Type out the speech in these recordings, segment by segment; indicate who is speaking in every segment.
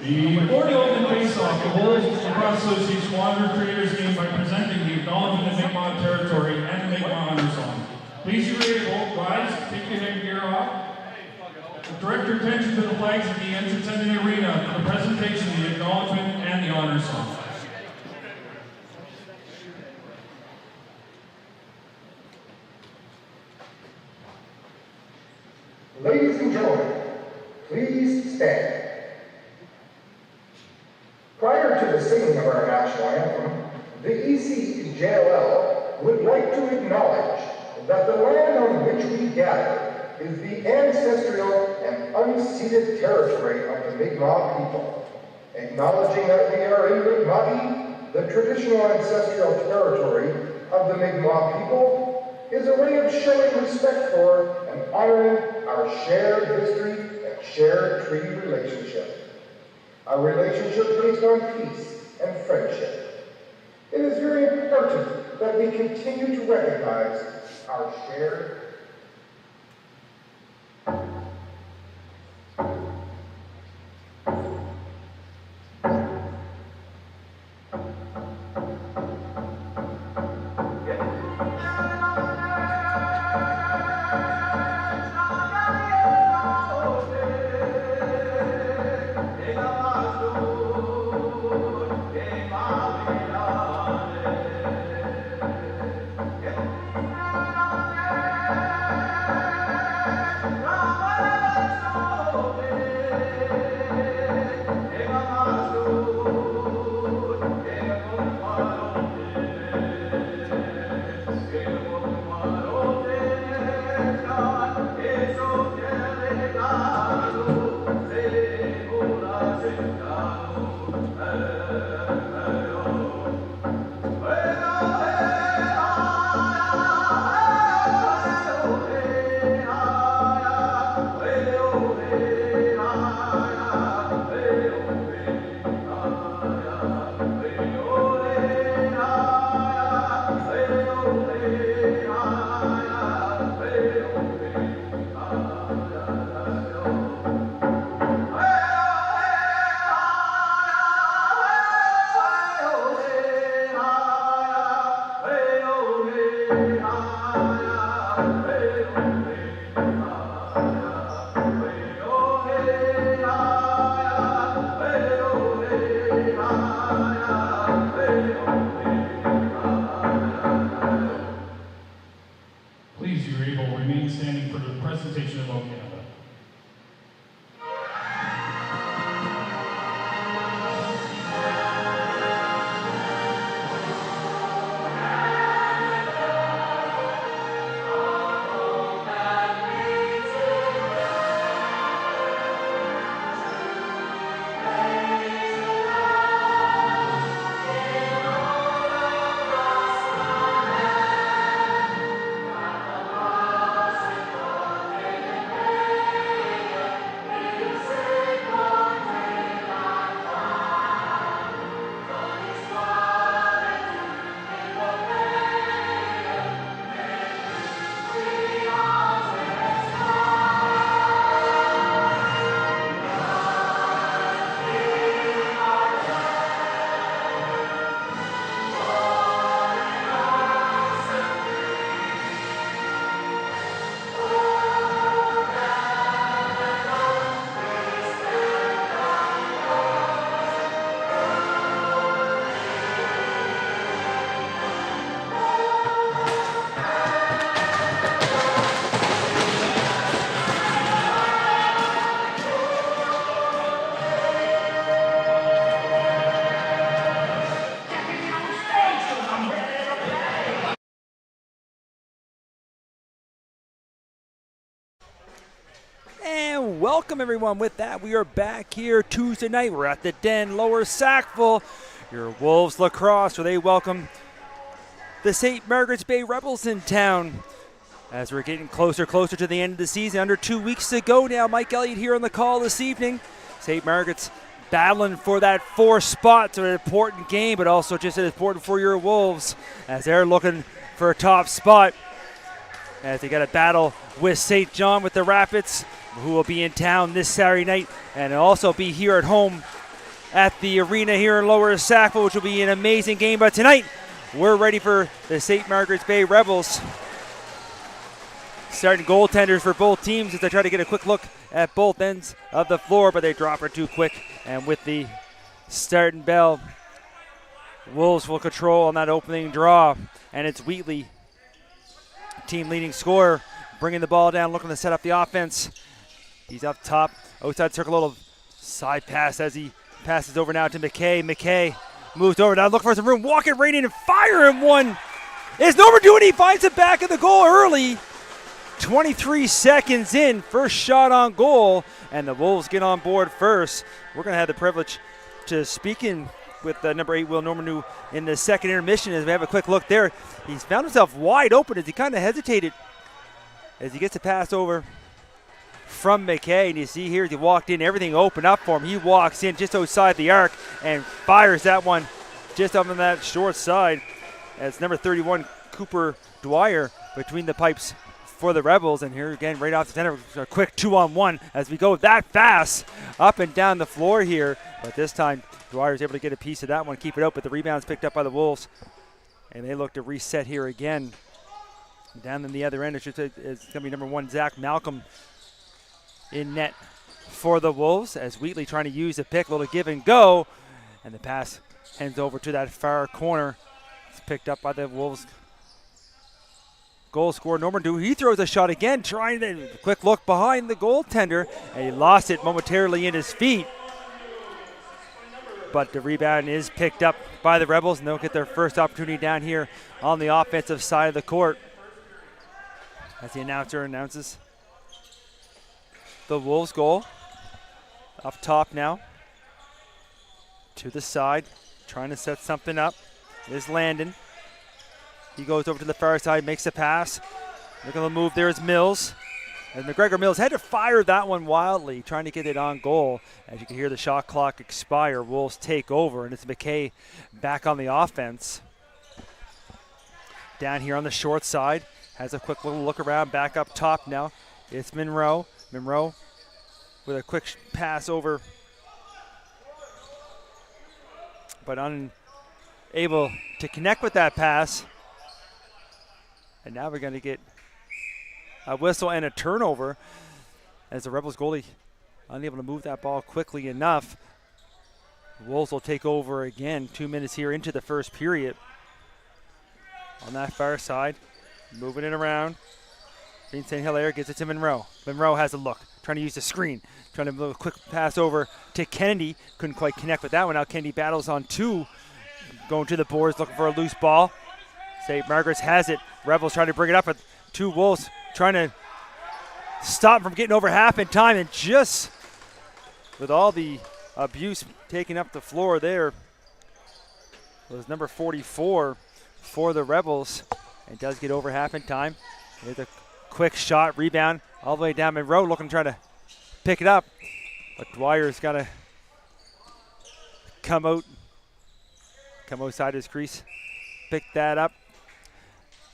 Speaker 1: The 40-open face-off, the Wolves Lacrosse Association Wanderer Creators game by presenting the acknowledgement of Mi'kmaq territory and the Mi'kmaq honor song. Please be able, guys, take your headgear off. Direct your attention to the flags at the entrance and the arena for the presentation of the acknowledgement and the honor song.
Speaker 2: Ladies and gentlemen, please stand. Prior to the singing of our national anthem, the ECJLL would like to acknowledge that the land on which we gather is the ancestral and unceded territory of the Mi'kmaq people. Acknowledging that we are in Mi'kmaq, the traditional ancestral territory of the Mi'kmaq people, is a way of showing respect for and honoring our shared history and shared treaty relationship. A relationship based on peace and friendship. It is very important that we continue to recognize our shared
Speaker 3: Welcome everyone. With that, we are back here Tuesday night. We're at the Den, Lower Sackville. Your Wolves Lacrosse, where they welcome the St. Margaret's Bay Rebels in town. As we're getting closer to the end of the season, under 2 weeks to go now. Mike Elliott here on the call this evening. St. Margaret's battling for that 4th spot, so an important game, but also just as important for your Wolves as they're looking for a top spot. As they got a battle with St. John with the Rapids. who will be in town this Saturday night and also be here at home at the arena here in Lower Sackville, which will be an amazing game. But tonight, we're ready for the St. Margaret's Bay Rebels. Starting goaltenders for both teams as they try to get a quick look at both ends of the floor, but they drop her too quick. And with the starting bell, Wolves will control on that opening draw. And it's Wheatley, team leading scorer, bringing the ball down, looking to set up the offense. He's up top, outside circle, a little side pass as he passes over now to McKay. McKay moves over now, look for some room, walk it right in and fire him one. Is Norman doing? He finds the back of the goal early. 23 seconds in, first shot on goal, and the Wolves get on board first. We're going to have the privilege to speak in with number 8, Will Norman, in the second intermission as we have a quick look there. He's found himself wide open as he kind of hesitated as he gets a pass over from McKay. And you see here as he walked in, everything opened up for him. He walks in just outside the arc and fires that one just up on that short side as number 31, Cooper Dwyer, between the pipes for the Rebels. And here again, right off the center, a quick 2-on-1 as we go that fast up and down the floor here. But this time, Dwyer's able to get a piece of that one, keep it out, but the rebound's picked up by the Wolves. And they look to reset here again. Down in the other end, it's going to be number 1, Zach Malcolm, in net for the Wolves as Wheatley trying to use the pick, a little give and go. And the pass hands over to that far corner. It's picked up by the Wolves goal scorer, Norman Dew. He throws a shot again, trying to quick look behind the goaltender, and he lost it momentarily in his feet. But the rebound is picked up by the Rebels, and they'll get their first opportunity down here on the offensive side of the court. As the announcer announces the Wolves goal. Up top now. To the side, trying to set something up is Landon. He goes over to the far side, makes a pass. Looking to move there is Mills. And McGregor Mills had to fire that one wildly, trying to get it on goal. As you can hear the shot clock expire, Wolves take over, and it's McKay back on the offense. Down here on the short side, has a quick little look around, back up top now. It's Monroe. Monroe with a quick pass over, but unable to connect with that pass. And now we're going to get a whistle and a turnover as the Rebels goalie unable to move that ball quickly enough. The Wolves will take over again. 2 minutes here into the first period. On that far side, moving it around. St. Hilaire gives it to Monroe. Monroe has a look, trying to use the screen, trying to move a quick pass over to Kennedy. Couldn't quite connect with that one. Now Kennedy battles on 2, going to the boards, looking for a loose ball. St. Margaret's has it. Rebels trying to bring it up, but 2 Wolves trying to stop from getting over half in time, and just with all the abuse taking up the floor there was number 44 for the Rebels. It does get over half in time. There's a quick shot, rebound, all the way down Monroe, looking to try to pick it up. But Dwyer's got to come outside his crease, pick that up.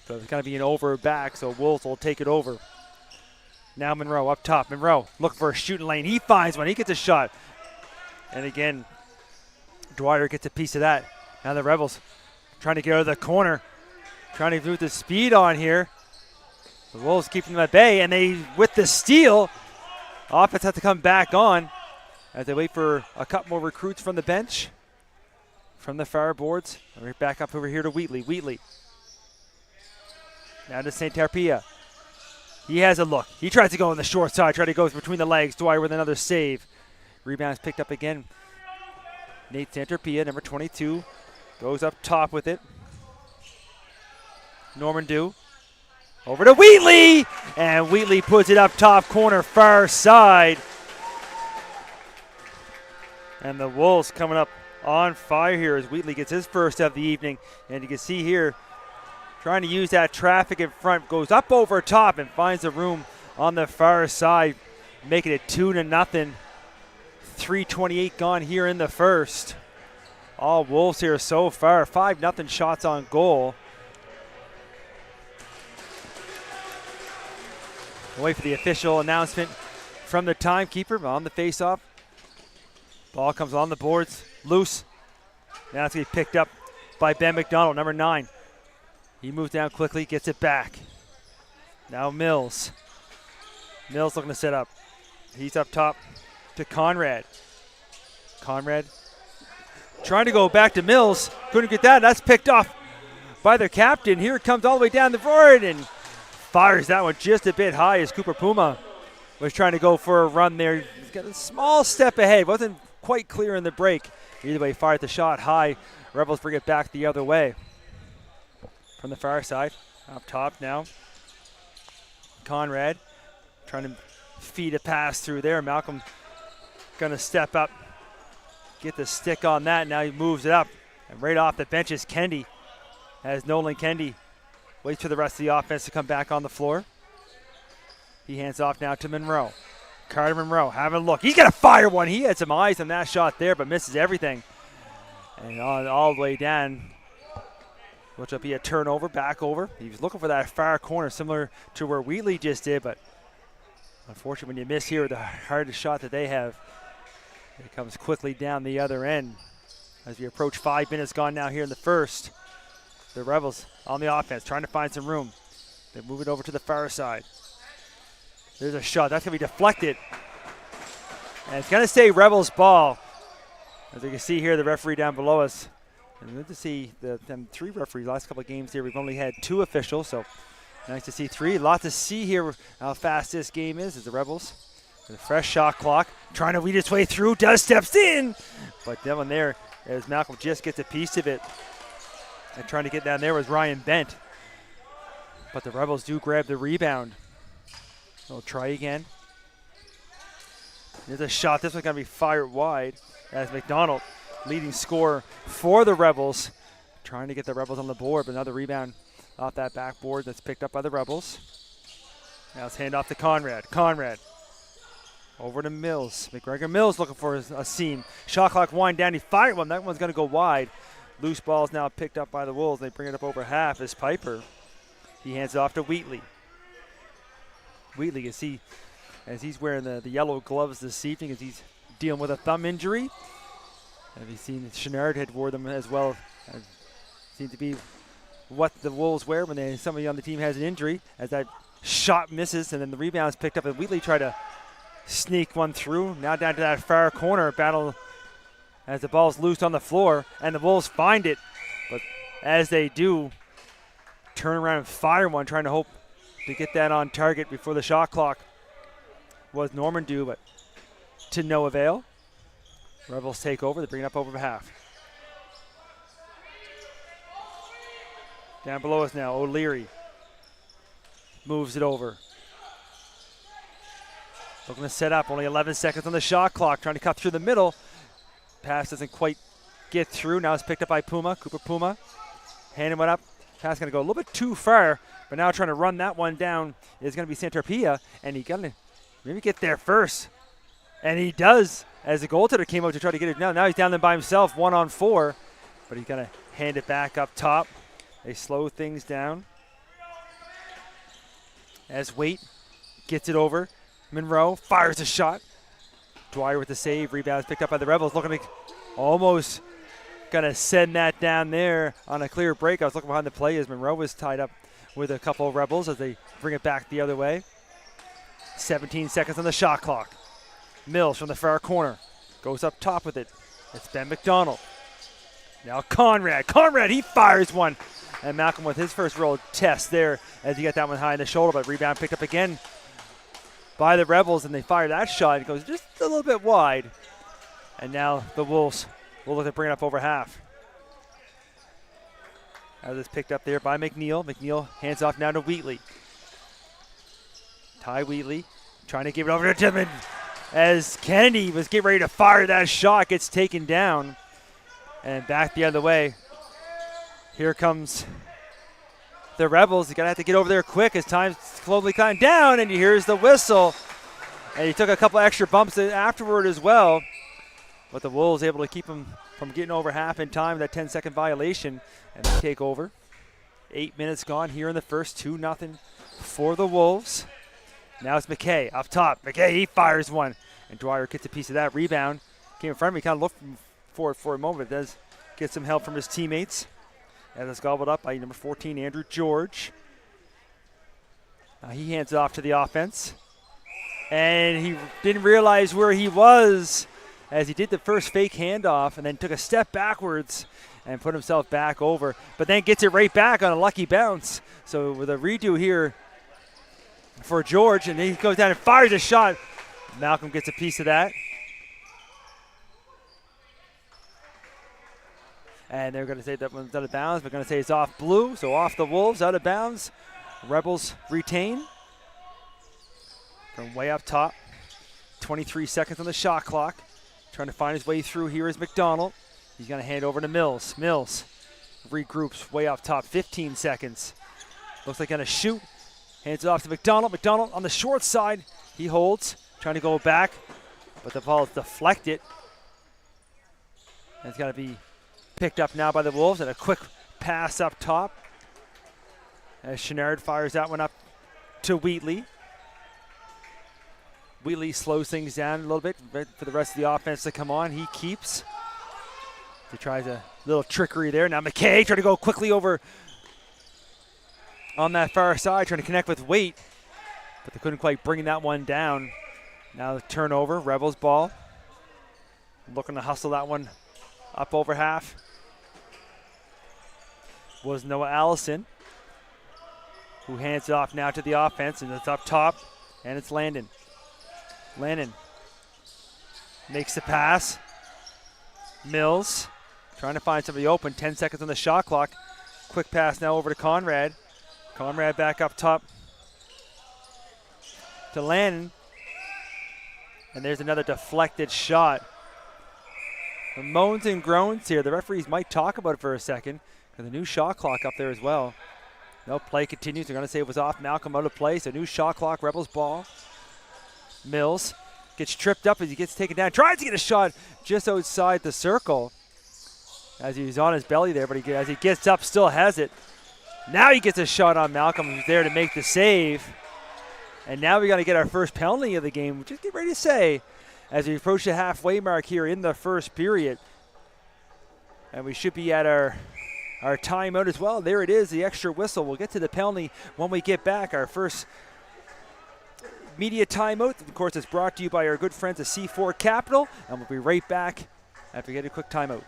Speaker 3: So it's going to be an over back, so Wolves will take it over. Now Monroe up top. Monroe looking for a shooting lane. He finds one. He gets a shot. And again, Dwyer gets a piece of that. Now the Rebels trying to get out of the corner, trying to move the speed on here. The Wolves keeping them at bay, and they, with the steal, offense has to come back on as they wait for a couple more recruits from the bench, from the far boards. We're back up over here to Wheatley. Wheatley. Now to St. Tarpia. He has a look. He tries to go on the short side, try to go between the legs. Dwyer with another save. Rebound is picked up again. Nate Santarpia, number 22, goes up top with it. Norman Dew. Over to Wheatley, and Wheatley puts it up top corner, far side. And the Wolves coming up on fire here as Wheatley gets his first of the evening. And you can see here, trying to use that traffic in front, goes up over top and finds the room on the far side, making it 2-0. 3:28 gone here in the first. All Wolves here so far, 5-0 shots on goal. We'll wait for the official announcement from the timekeeper on the face-off. Ball comes on the boards, loose. Now it's going to be picked up by Ben McDonald, number 9. He moves down quickly, gets it back. Now Mills. Mills looking to set up. He's up top to Conrad. Conrad trying to go back to Mills. Couldn't get that. That's picked off by their captain. Here it comes all the way down the board and fires that one just a bit high as Cooper Puma was trying to go for a run there. He's got a small step ahead. Wasn't quite clear in the break. Either way, fired the shot high. Rebels bring it back the other way. From the far side, up top now. Conrad trying to feed a pass through there. Malcolm going to step up, get the stick on that. Now he moves it up. And right off the bench is Kendi. As Nolan Kendi waits for the rest of the offense to come back on the floor. He hands off now to Monroe. Carter Monroe having a look. He's going to fire one. He had some eyes on that shot there, but misses everything. And on all the way down, which will be a turnover, back over. He was looking for that far corner, similar to where Wheatley just did, but unfortunately when you miss here, the hardest shot that they have, it comes quickly down the other end. As we approach 5 minutes gone now here in the first. The Rebels on the offense, trying to find some room. They move it over to the far side. There's a shot. That's going to be deflected. And it's going to stay Rebels ball. As you can see here, the referee down below us. And good to see them 3 referees. Last couple of games here, we've only had 2 officials. So nice to see 3. A lot to see here how fast this game is as the Rebels. With a fresh shot clock. Trying to weed its way through. Does steps in. But down there, as Malcolm just gets a piece of it. And trying to get down there was Ryan Bent. But the Rebels do grab the rebound. They'll try again. There's a shot. This one's going to be fired wide as McDonald, leading scorer for the Rebels, trying to get the Rebels on the board, but another rebound off that backboard that's picked up by the Rebels. Now it's hand off to Conrad. Conrad over to Mills. McGregor Mills looking for a seam. Shot clock wind down. He fired one. That one's going to go wide. Loose ball is now picked up by the Wolves. They bring it up over half as Piper. He hands it off to Wheatley. Wheatley, as he's wearing the yellow gloves this evening, as he's dealing with a thumb injury. Have you seen Chenard had wore them as well? Seems to be what the Wolves wear when somebody on the team has an injury. As that shot misses, and then the rebound is picked up, and Wheatley tried to sneak one through. Now down to that far corner battle as the ball's loose on the floor, and the Wolves find it. But as they do, turn around and fire one, trying to hope to get that on target before the shot clock was Norman due, but to no avail. Rebels take over. They bring it up over half. Down below us now, O'Leary moves it over. Looking to set up. Only 11 seconds on the shot clock. Trying to cut through the middle. Pass doesn't quite get through. Now it's picked up by Puma. Cooper Puma. Handing one up. Pass going to go a little bit too far. But now trying to run that one down is going to be Santarpia. And he got to maybe get there first. And he does. As the goaltender came up to try to get it down. Now he's down there by himself, 1-on-4. But he's going to hand it back up top. They slow things down. As Waite gets it over. Monroe fires a shot. Dwyer with the save. Rebound picked up by the Rebels. Looking to almost going to send that down there on a clear break. I was looking behind the play as Monroe was tied up with a couple of Rebels as they bring it back the other way. 17 seconds on the shot clock. Mills from the far corner. Goes up top with it. It's Ben McDonald. Now Conrad. Conrad, he fires one. And Malcolm with his first real test there as he got that one high in the shoulder. But rebound picked up again by the Rebels. And they fire that shot. It goes just a little bit wide. And now the Wolves will look to bring it up over half. As it's picked up there by McNeil. McNeil hands off now to Wheatley. Ty Wheatley trying to give it over to Timmon. As Kennedy was getting ready to fire that shot, gets taken down. And back the other way. Here comes the Rebels. You're going to have to get over there quick as time's slowly climbing down. And here's the whistle. And he took a couple extra bumps afterward as well. But the Wolves able to keep him from getting over half in time, that 10-second violation. And they take over. 8 minutes gone here in the first, 2-0 for the Wolves. Now it's McKay up top. McKay, he fires one. And Dwyer gets a piece of that rebound. Came in front of me, kind of looked for it for a moment. Does get some help from his teammates. And it's gobbled up by number 14, Andrew George. He hands it off to the offense. And he didn't realize where he was as he did the first fake handoff and then took a step backwards and put himself back over. But then gets it right back on a lucky bounce. So with a redo here for George, and then he goes down and fires a shot. Malcolm gets a piece of that. And they're going to say that one's out of bounds. We're going to say it's off blue, so off the Wolves, out of bounds. Rebels retain from way up top. 23 seconds on the shot clock. Trying to find his way through here is McDonald. He's going to hand over to Mills. Mills regroups way up top, 15 seconds. Looks like going to shoot. Hands it off to McDonald. McDonald on the short side. He holds, trying to go back, but the ball is deflected. And it's got to be picked up now by the Wolves, and a quick pass up top. As Chenard fires that one up to Wheatley. Wheatley slows things down a little bit for the rest of the offense to come on. He keeps. He tries a little trickery there. Now McKay trying to go quickly over on that far side, trying to connect with Waite, but they couldn't quite bring that one down. Now the turnover, Rebels ball. Looking to hustle that one up over half was Noah Allison, who hands it off now to the offense, and it's up top, and it's Landon. Landon makes the pass. Mills trying to find somebody open. 10 seconds on the shot clock. Quick pass now over to Conrad. Conrad back up top to Landon. And there's another deflected shot. The moans and groans here. The referees might talk about it for a second because the new shot clock up there as well. No, play continues. They're going to say it was off. Malcolm out of play. So new shot clock, Rebels ball. Mills gets tripped up as he gets taken down. Tries to get a shot just outside the circle as he was on his belly there, but as he gets up, still has it. Now he gets a shot on Malcolm, who's there to make the save. And now we got to get our first penalty of the game. Just get ready to say as we approach the halfway mark here in the first period. And we should be at our timeout as well. There it is, the extra whistle. We'll get to the penalty when we get back. Our first media timeout, of course, is brought to you by our good friends at C4 Capital, and we'll be right back after we get a quick timeout.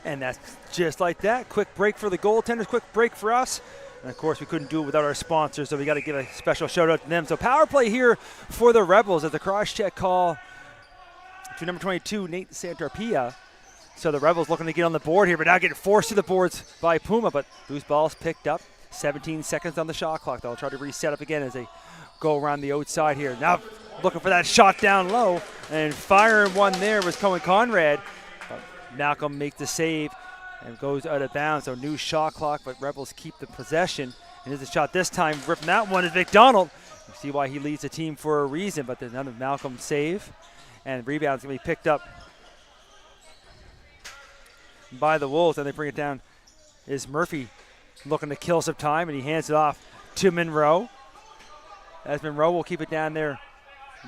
Speaker 3: And that's just like that. Quick break for the goaltenders, quick break for us. And of course, we couldn't do it without our sponsors, so we got to give a special shout out to them. So power play here for the Rebels as the cross-check call to number 22, Nate Santarpia. So the Rebels looking to get on the board here, but now getting forced to the boards by Puma, but loose ball's picked up. 17 seconds on the shot clock. They'll try to reset up again as they go around the outside here. Now looking for that shot down low, and firing one there was Cohen Conrad. Malcolm makes the save and goes out of bounds. So new shot clock, but Rebels keep the possession. And there's a shot this time. Ripping that one is McDonald. You see why he leads the team for a reason, but there's another Malcolm save. And rebound's going to be picked up by the Wolves, and they bring it down. Is Murphy looking to kill some time, and he hands it off to Monroe. As Monroe will keep it down there,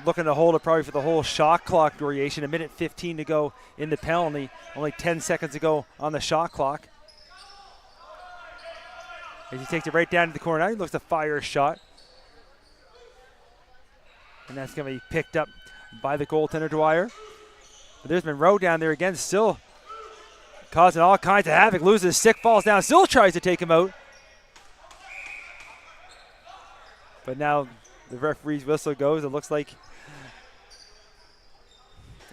Speaker 3: looking to hold it probably for the whole shot clock duration. 1:15 to go in the penalty. Only 10 seconds to go on the shot clock. As he takes it right down to the corner. Now he looks to fire a shot. And that's going to be picked up by the goaltender, Dwyer. But there's Monroe down there again, still causing all kinds of havoc. Loses his stick, falls down, still tries to take him out. But now the referee's whistle goes. It looks like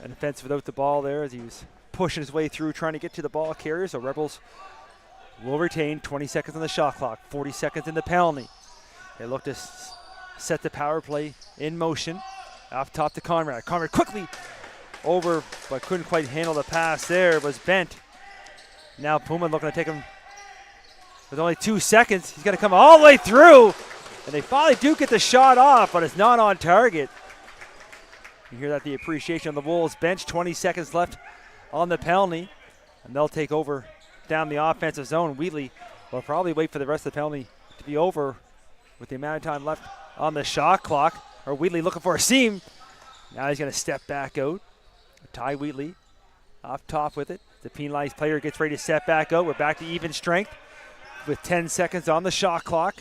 Speaker 3: an offense without the ball there as he was pushing his way through trying to get to the ball carrier. So Rebels will retain 20 seconds on the shot clock, 40 seconds in the penalty. They look to set the power play in motion. Off top to Conrad. Conrad quickly over, but couldn't quite handle the pass there. It was bent. Now Puma looking to take him with only 2 seconds. He's going to come all the way through. And they finally do get the shot off, but it's not on target. You hear that the appreciation of the Wolves bench. 20 seconds left on the penalty. And they'll take over down the offensive zone. Wheatley will probably wait for the rest of the penalty to be over with the amount of time left on the shot clock. Or Wheatley looking for a seam. Now he's going to step back out. Ty Wheatley off top with it. The penalized player gets ready to step back out. We're back to even strength with 10 seconds on the shot clock.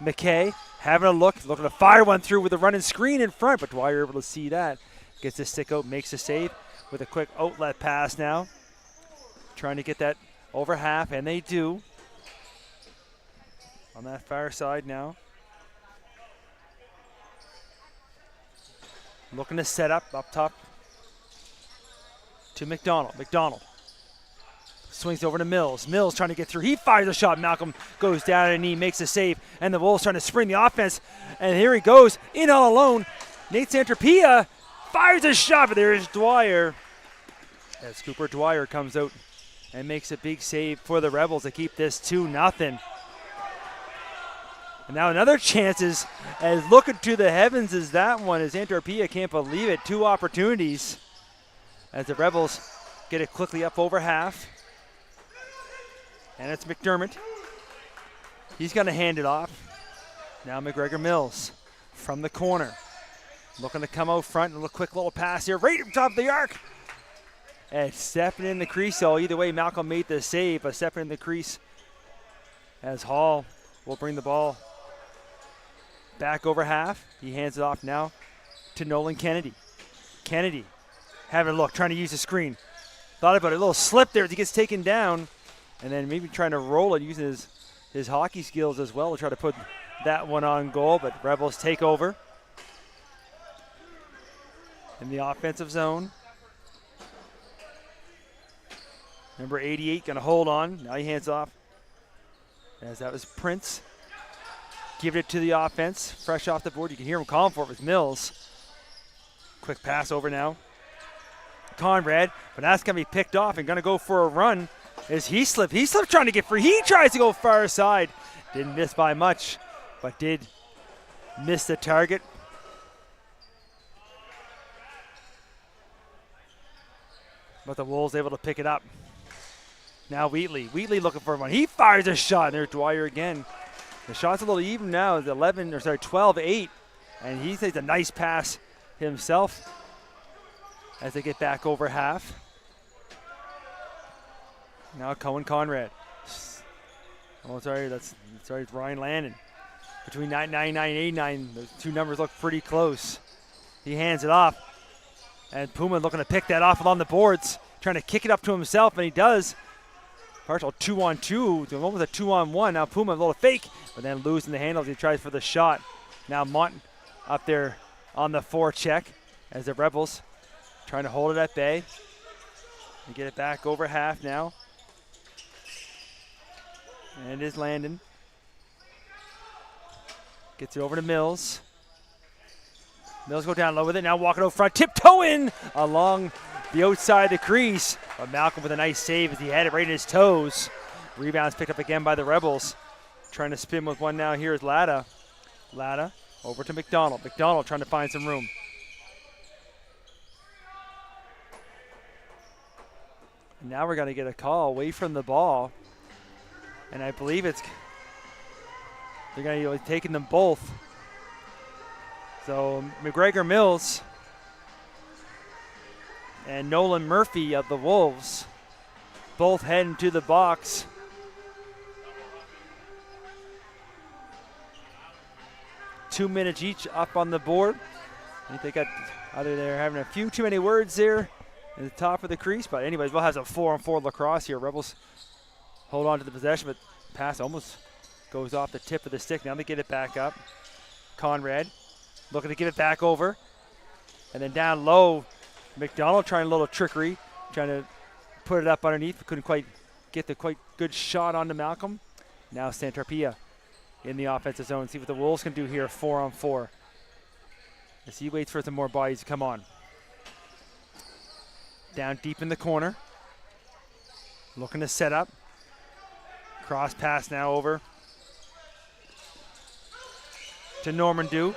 Speaker 3: McKay having a look, looking to fire one through with a running screen in front, but Dwyer able to see that. Gets the stick out, makes a save with a quick outlet pass now. Trying to get that over half, and they do. On that far side now. Looking to set up top to McDonald. McDonald swings over to Mills. Mills trying to get through. He fires a shot. Malcolm goes down on a knee, makes a save, and the Wolves trying to spring the offense. And here he goes, in all alone. Nate Santropia fires a shot, but there's Dwyer. As Cooper Dwyer comes out and makes a big save for the Rebels to keep this 2-0. And now another chance is as looking to the heavens as that one, as Antropia can't believe it. 2 opportunities as the Rebels get it quickly up over half. And it's McDermott. He's going to hand it off. Now McGregor Mills from the corner. Looking to come out front. A quick little pass here right up top of the arc. And stepping in the crease. So either way, Malcolm made the save, but stepping in the crease as Hall will bring the ball back over half. He hands it off now to Nolan Kennedy. Kennedy having a look, trying to use the screen. Thought about it, a little slip there as he gets taken down. And then maybe trying to roll it using his hockey skills as well to try to put that one on goal. But Rebels take over in the offensive zone. Number 88 going to hold on. Now he hands off. As that was Prince. Give it to the offense. Fresh off the board. You can hear him calling for it with Mills. Quick pass over now. Conrad. But that's going to be picked off and going to go for a run. As he slipped trying to get free. He tries to go far side. Didn't miss by much, but did miss the target. But the Wolves able to pick it up. Now Wheatley looking for one. He fires a shot, and there's Dwyer again. The shot's a little even now. It's 12-8, and he takes a nice pass himself as they get back over half. Now Cohen Conrad. Oh, sorry, it's Ryan Landon. Between 99 and 89, those 2 numbers look pretty close. He hands it off. And Puma looking to pick that off along the boards, trying to kick it up to himself, and he does. Partial 2-on-2, the one with a 2-on-1. Now Puma a little fake, but then losing the handle as he tries for the shot. Now Mont up there on the forecheck as the Rebels trying to hold it at bay. And get it back over half now. And it is Landon. Gets it over to Mills. Mills go down low with it. Now walking over front. Tiptoeing along the outside of the crease. But Malcolm with a nice save as he had it right in his toes. Rebounds picked up again by the Rebels. Trying to spin with one now here is Latta. Latta over to McDonald. McDonald trying to find some room. And now we're going to get a call away from the ball. And I believe they're going to be taking them both. So McGregor Mills and Nolan Murphy of the Wolves both heading to the box. Two minutes each up on the board. I think they got either they're having a few too many words there at the top of the crease. But anyways, we'll have some 4-on-4 lacrosse here. Rebels hold on to the possession, but pass almost goes off the tip of the stick. Now they get it back up. Conrad looking to give it back over. And then down low, McDonald trying a little trickery, trying to put it up underneath, but couldn't quite get the quite good shot onto Malcolm. Now Santarpia in the offensive zone. See what the Wolves can do here, 4-on-4. As he waits for some more bodies to come on. Down deep in the corner. Looking to set up. Cross pass now over to Norman Dew.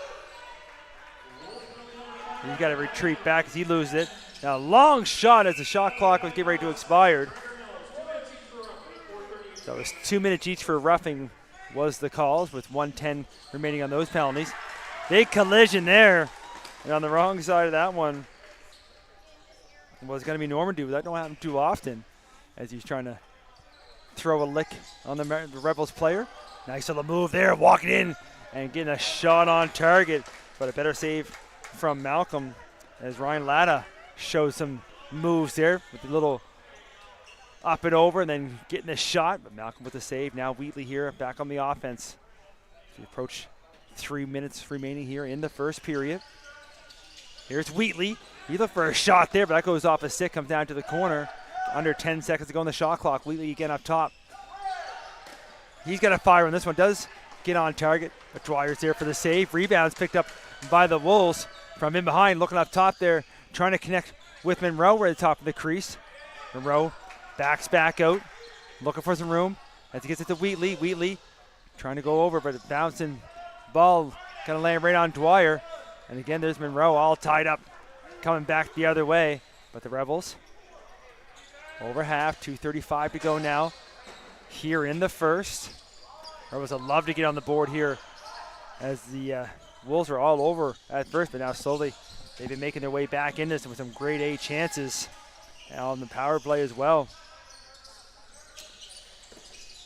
Speaker 3: He's got to retreat back as he loses it. Now, long shot as the shot clock was getting ready to expire. So it was 2 minutes each for roughing was the calls, with 1:10 remaining on those penalties. Big collision there. And on the wrong side of that one was going to be Norman Dew. That don't happen too often as he's trying to throw a lick on the Rebels player. Nice little move there, walking in and getting a shot on target. But a better save from Malcolm as Ryan Latta shows some moves there with a little up and over and then getting a shot. But Malcolm with the save. Now Wheatley here back on the offense. As we approach 3 minutes remaining here in the first period. Here's Wheatley. He looked for a shot there, but that goes off a stick, comes down to the corner. Under 10 seconds to go on the shot clock. Wheatley again up top. He's got a fire on this one. Does get on target. But Dwyer's there for the save. Rebounds picked up by the Wolves from in behind. Looking up top there. Trying to connect with Monroe. We're at the top of the crease. Monroe backs back out. Looking for some room as he gets it to Wheatley. Wheatley trying to go over, but a bouncing ball kind of laying right on Dwyer. And again, there's Monroe all tied up. Coming back the other way. But the Rebels over half, 2:35 to go now here in the first. Rebels would love to get on the board here as the Wolves are all over at first, but now slowly they've been making their way back in this with some grade A chances on the power play as well.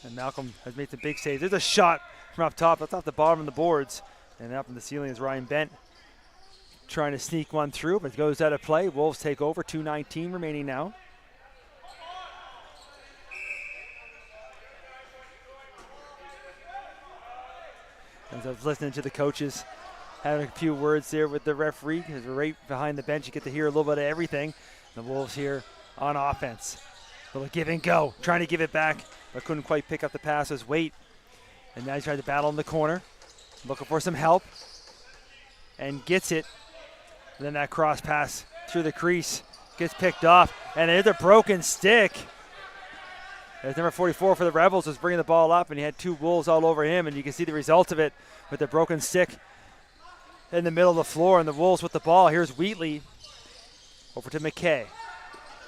Speaker 3: And Malcolm has made some big saves. There's a shot from up top. That's off the bottom of the boards. And up in the ceiling is Ryan Bent trying to sneak one through, but it goes out of play. Wolves take over, 2:19 remaining now. As I was listening to the coaches, having a few words there with the referee, because we're right behind the bench, you get to hear a little bit of everything. The Wolves here on offense. A little give and go, trying to give it back, but couldn't quite pick up the passes. Wait, and now he's trying to battle in the corner, looking for some help, and gets it. And then that cross pass through the crease gets picked off, and there's a broken stick. As number 44 for the Rebels was bringing the ball up, and he had two Wolves all over him, and you can see the result of it with the broken stick in the middle of the floor, and the Wolves with the ball. Here's Wheatley over to McKay.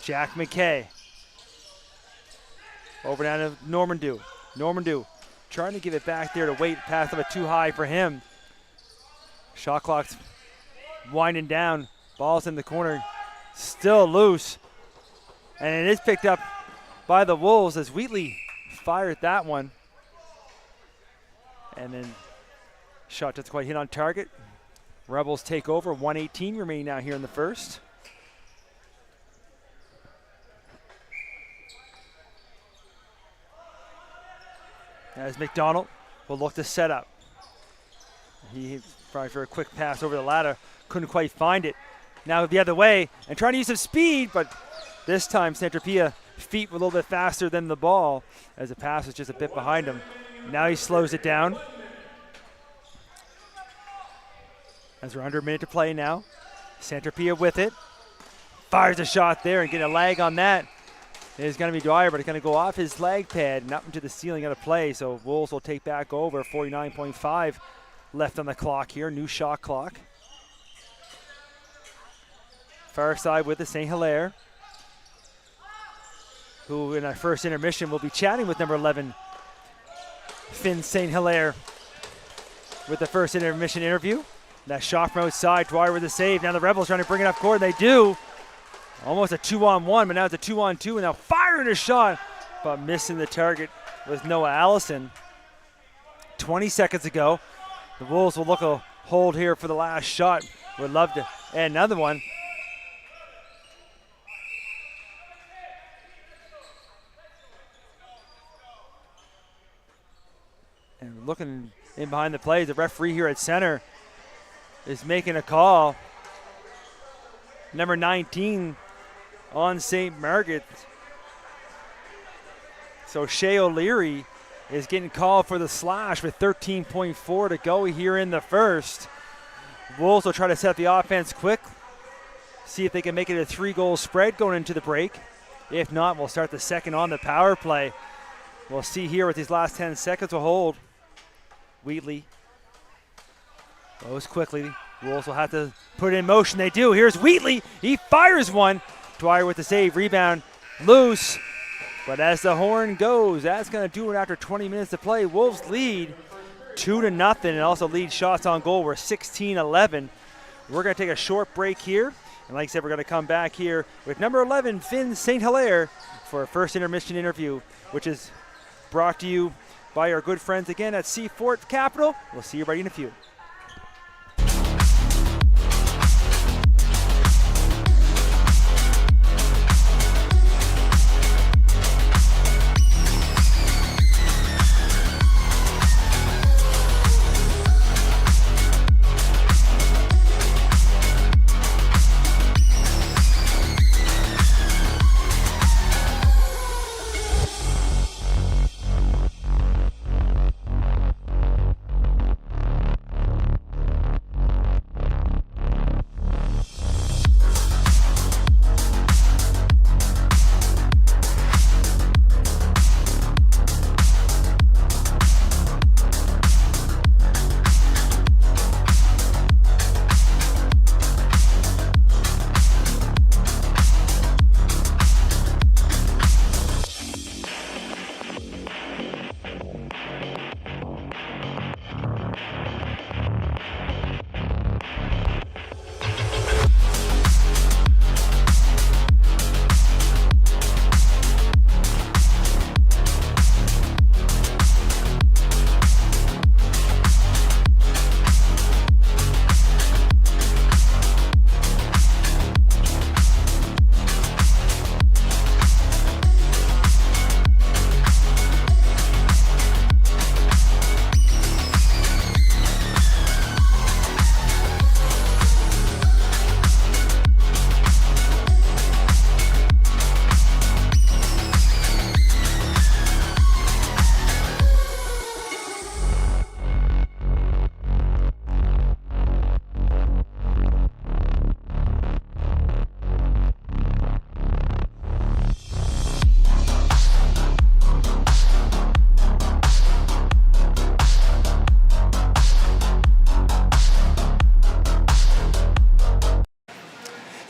Speaker 3: Jack McKay. Over down to Norman Dew. Norman Dew trying to give it back there to Wait. Pass up too high for him. Shot clock's winding down. Ball's in the corner. Still loose. And it is picked up by the Wolves as Wheatley fired that one. And then shot doesn't quite hit on target. Rebels take over. 1:18 remaining now here in the first. As McDonald will look to set up. He probably for a quick pass over the ladder. Couldn't quite find it. Now the other way and trying to use some speed, but this time Santarpia feet were a little bit faster than the ball as the pass was just a bit behind him. Now he slows it down. As we're under a minute to play now. Santarpia with it. Fires a shot there and getting a lag on that. It's going to be Dwyer, but it's going to go off his lag pad and up into the ceiling out of play. So Wolves will take back over. 49.5 left on the clock here. New shot clock. Far side with the St. Hilaire, who in our first intermission will be chatting with number 11, Finn St. Hilaire, with the first intermission interview. That shot from outside, Dwyer with the save. Now the Rebels trying to bring it up court, and they do. Almost a 2-on-1, but now it's a 2-on-2, and now firing a shot, but missing the target with Noah Allison. 20 seconds ago. The Wolves will look a hold here for the last shot. Would love to add another one. And looking in behind the play, the referee here at center is making a call. Number 19 on St. Margaret's. So Shea O'Leary is getting called for the slash with 13.4 to go here in the first. Wolves will try to set the offense quick, see if they can make it a 3-goal spread going into the break. If not, we'll start the second on the power play. We'll see here what these last 10 seconds will hold. Wheatley goes quickly. Wolves will have to put it in motion. They do. Here's Wheatley. He fires one. Dwyer with the save. Rebound loose. But as the horn goes, that's going to do it after 20 minutes to play. Wolves lead 2-0 and also lead shots on goal. We're 16-11. We're going to take a short break here. And like I said, we're going to come back here with number 11, Finn St. Hilaire, for our first intermission interview, which is brought to you by our good friends again at Seafort Capital. We'll see you right in a few.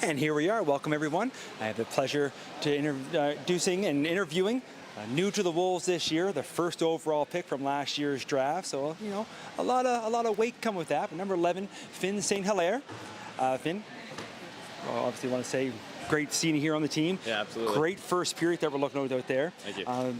Speaker 3: And here we are. Welcome, everyone. I have the pleasure to introducing and interviewing new to the Wolves this year, the first overall pick from last year's draft. So, you know, a lot of weight come with that. But number 11, Finn St. Hilaire. Finn, well, obviously want to say great seeing you here on the team.
Speaker 4: Yeah, absolutely.
Speaker 3: Great first period that we're looking at out there.
Speaker 4: Thank you.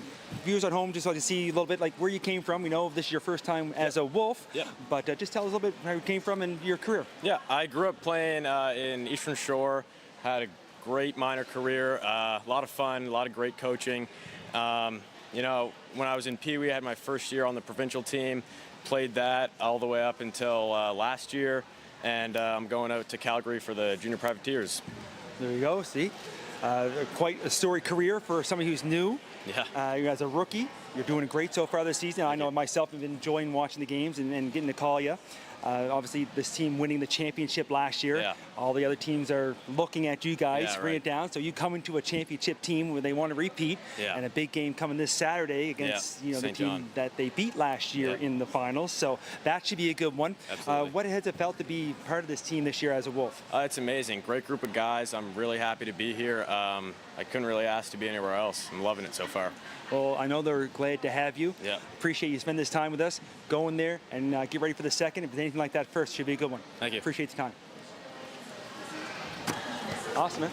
Speaker 3: Viewers at home just like to see a little bit like where you came from. We know this is your first time as a Wolf, but just tell us a little bit how you came from and your career.
Speaker 4: Yeah, I grew up playing in Eastern Shore, had a great minor career, a lot of fun, a lot of great coaching. You know, when I was in Pee Wee, I had my first year on the provincial team, played that all the way up until last year, and I'm going out to Calgary for the Junior Privateers.
Speaker 3: There you go, see? Quite a storied career for somebody who's new.
Speaker 4: Yeah.
Speaker 3: You as a rookie, you're doing great so far this season. I know myself have been enjoying watching the games and getting to call you. Obviously, this team winning the championship last year.
Speaker 4: Yeah.
Speaker 3: All the other teams are looking at you guys, bring it down. So you come into a championship team where they want to repeat, and a big game coming this Saturday against the
Speaker 4: St.
Speaker 3: team
Speaker 4: John.
Speaker 3: that they beat last year in the finals. So that should be a good one.
Speaker 4: Absolutely.
Speaker 3: What has it felt to be part of this team this year as a Wolf?
Speaker 4: It's amazing. Great group of guys. I'm really happy to be here. I couldn't really ask to be anywhere else. I'm loving it so far.
Speaker 3: Well, I know they're glad to have you.
Speaker 4: Yeah.
Speaker 3: Appreciate you spending this time with us. Go in there and get ready for the second. If there's anything like that first, should be a good one.
Speaker 4: Thank you.
Speaker 3: Appreciate the time. Awesome, man.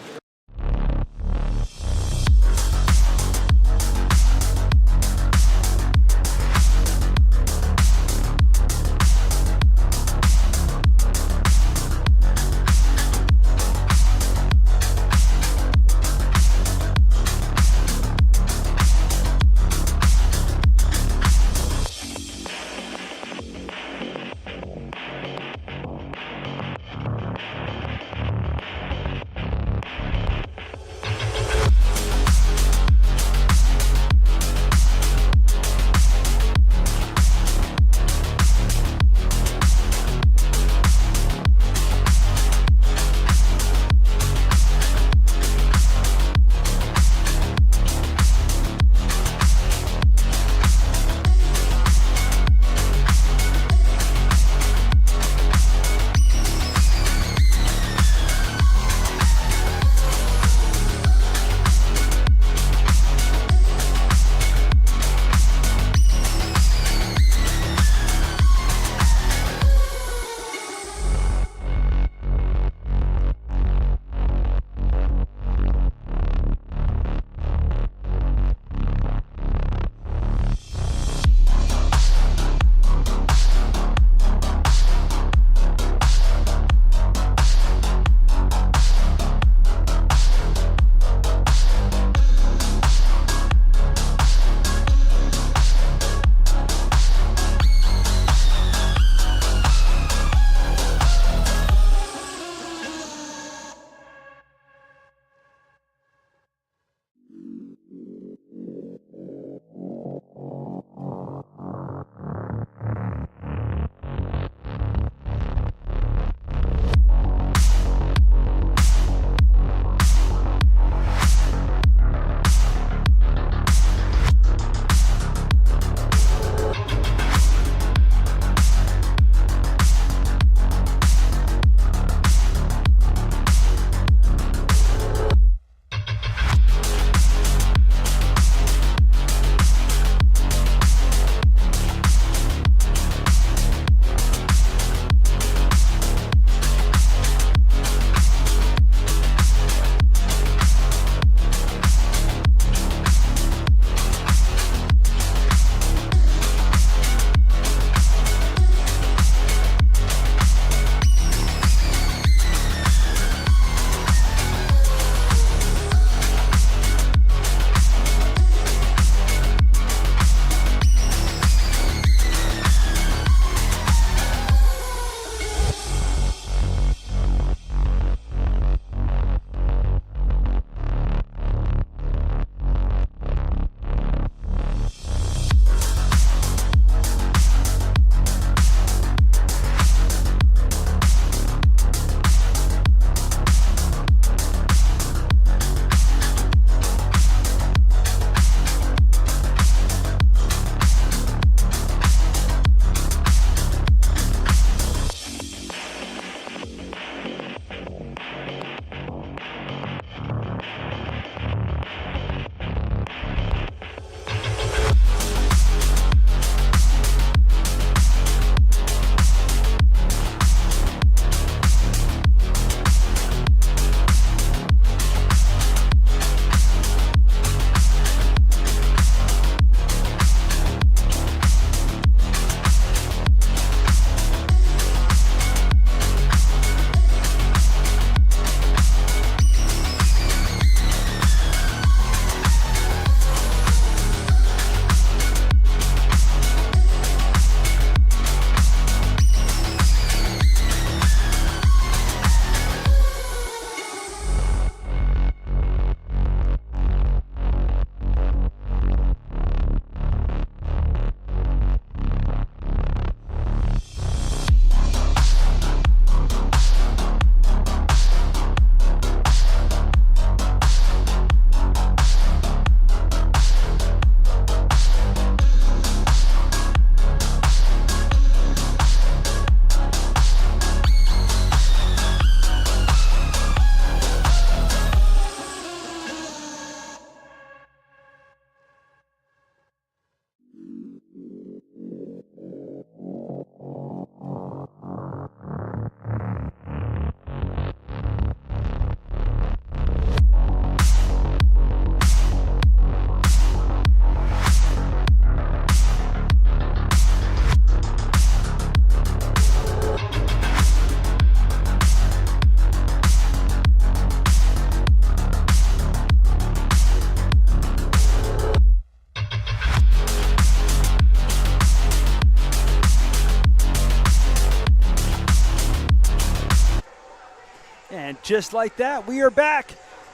Speaker 3: just like that, we are back.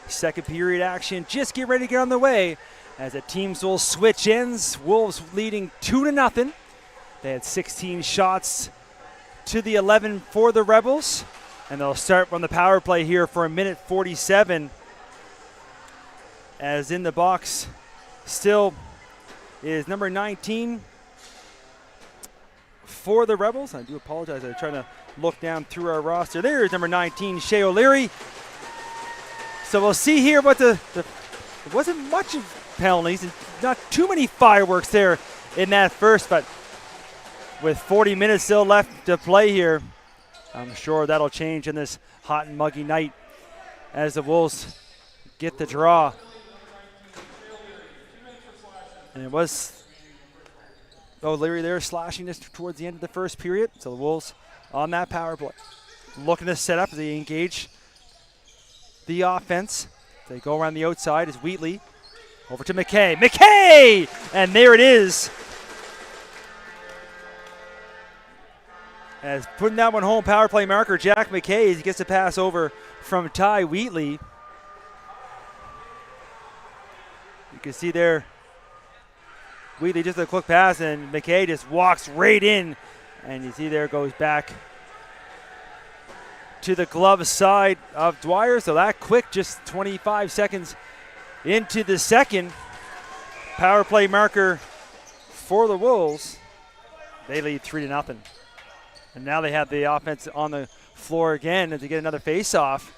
Speaker 3: Second period action just get ready to get on the way as the teams will switch ends. Wolves leading 2-0. They had 16 shots to the 11 for the Rebels, and they'll start on the power play here for 1:47. As in the box still is number 19 for the Rebels. I do apologize. I'm trying to look down through our roster. There is number 19, Shea O'Leary. So we'll see here what it wasn't much of penalties, and not too many fireworks there in that first, but with 40 minutes still left to play here, I'm sure that'll change in this hot and muggy night as the Wolves get the draw. And it was O'Leary there slashing this towards the end of the first period. So the Wolves on that power play, looking to set up as they engage the offense. They go around the outside as Wheatley over to McKay. McKay! And there it is. As putting that one home, power play marker, Jack McKay, as he gets a pass over from Ty Wheatley. You can see there, Wheatley just a quick pass, and McKay just walks right in. And you see there goes back to the glove side of Dwyer. So that quick, just 25 seconds into the second. Power play marker for the Wolves. They lead 3-0. And now they have the offense on the floor again as they get another face-off.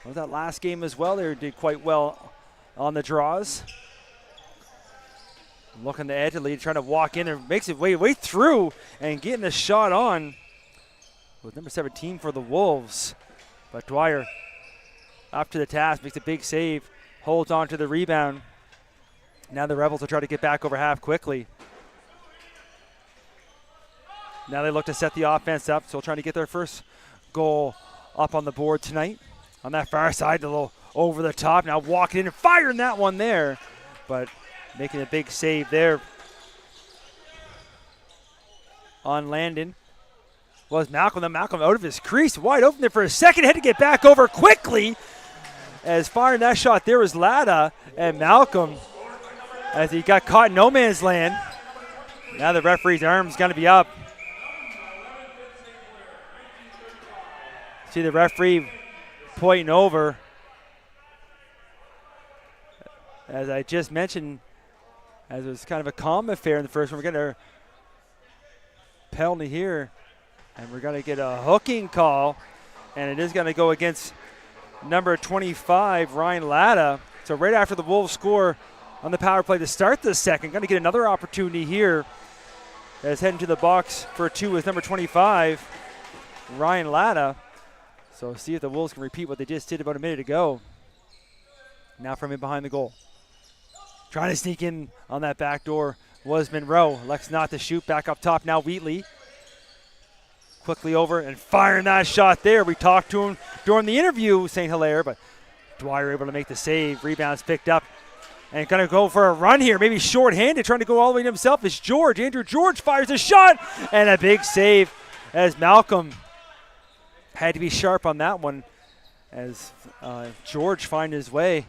Speaker 3: Was that last game as well? They did quite well on the draws. Looking to edge the lead, trying to walk in and makes it way through and getting a shot on with number 17 for the Wolves. But Dwyer up to the task, makes a big save, holds on to the rebound. Now the Rebels will try to get back over half quickly. Now they look to set the offense up, so trying to get their first goal up on the board tonight. On that far side, a little over the top. Now walking in and firing that one there, but making a big save there on Landon was Malcolm. Then Malcolm out of his crease, wide open there for a second. Had to get back over quickly as firing that shot there was Latta, and Malcolm, as he got caught in no man's land. Now the referee's arm's going to be up. See the referee pointing over. As I just mentioned, as it was kind of a calm affair in the first one, we're getting a penalty here, and we're going to get a hooking call, and it is going to go against number 25, Ryan Latta. So right after the Wolves score on the power play to start the second, going to get another opportunity here as heading to the box for two with number 25, Ryan Latta. So see if the Wolves can repeat what they just did about a minute ago. Now from in behind the goal. Trying to sneak in on that back door was Monroe. Elects not to shoot. Back up top now Wheatley. Quickly over and firing that shot there. We talked to him during the interview, St. Hilaire, but Dwyer able to make the save. Rebounds picked up. And going to go for a run here. Maybe short-handed, trying to go all the way to himself is George. Andrew George fires a shot. And a big save as Malcolm had to be sharp on that one as George find his way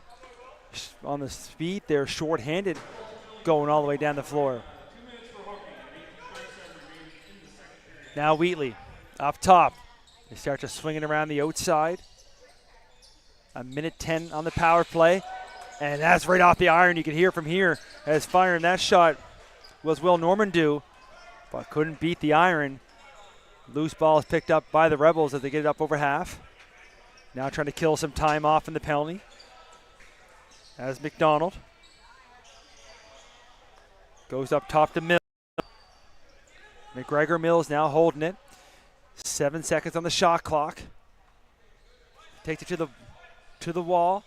Speaker 3: on the speed there, short-handed, going all the way down the floor. Now Wheatley up top. They start to swing it around the outside. A minute 10 on the power play. And that's right off the iron. You can hear from here as firing that shot was Will Normandeau, but couldn't beat the iron. Loose ball is picked up by the Rebels as they get it up over half. Now trying to kill some time off in the penalty. As McDonald goes up top to Mills. McGregor Mills now holding it. 7 seconds on the shot clock. Takes it to the wall.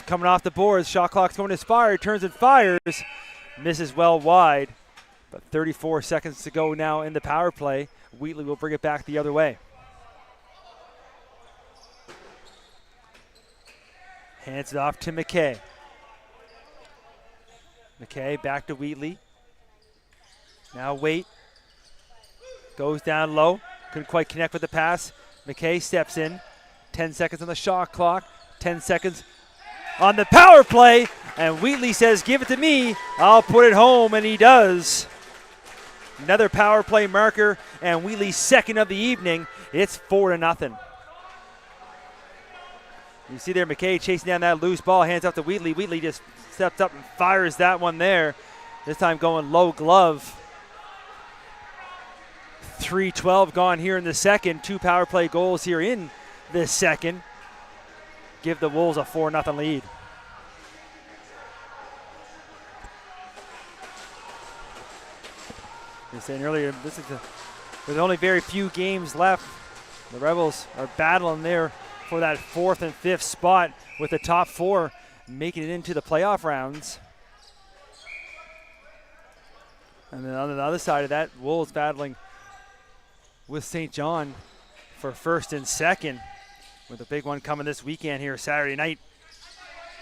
Speaker 3: Coming off the boards. Shot clock's going to expire. Turns and fires. Misses well wide. But 34 seconds to go now in the power play. Wheatley will bring it back the other way. Hands it off to McKay. McKay back to Wheatley. Now Waite goes down low. Couldn't quite connect with the pass. McKay steps in. 10 seconds on the shot clock, 10 seconds on the power play, and Wheatley says, give it to me, I'll put it home, and he does. Another power play marker, and Wheatley's second of the evening. It's 4-0. You see there McKay chasing down that loose ball, hands off to Wheatley. Wheatley just steps up and fires that one there. This time going low glove. 3:12 gone here in the second. 2 power play goals here in the second. Give the Wolves a 4-0 lead. I was saying earlier, there's only very few games left. The Rebels are battling there for that 4th and 5th spot, with the top 4 making it into the playoff rounds. And then on the other side of that, Wolves battling with St. John for 1st and 2nd, with a big one coming this weekend here Saturday night.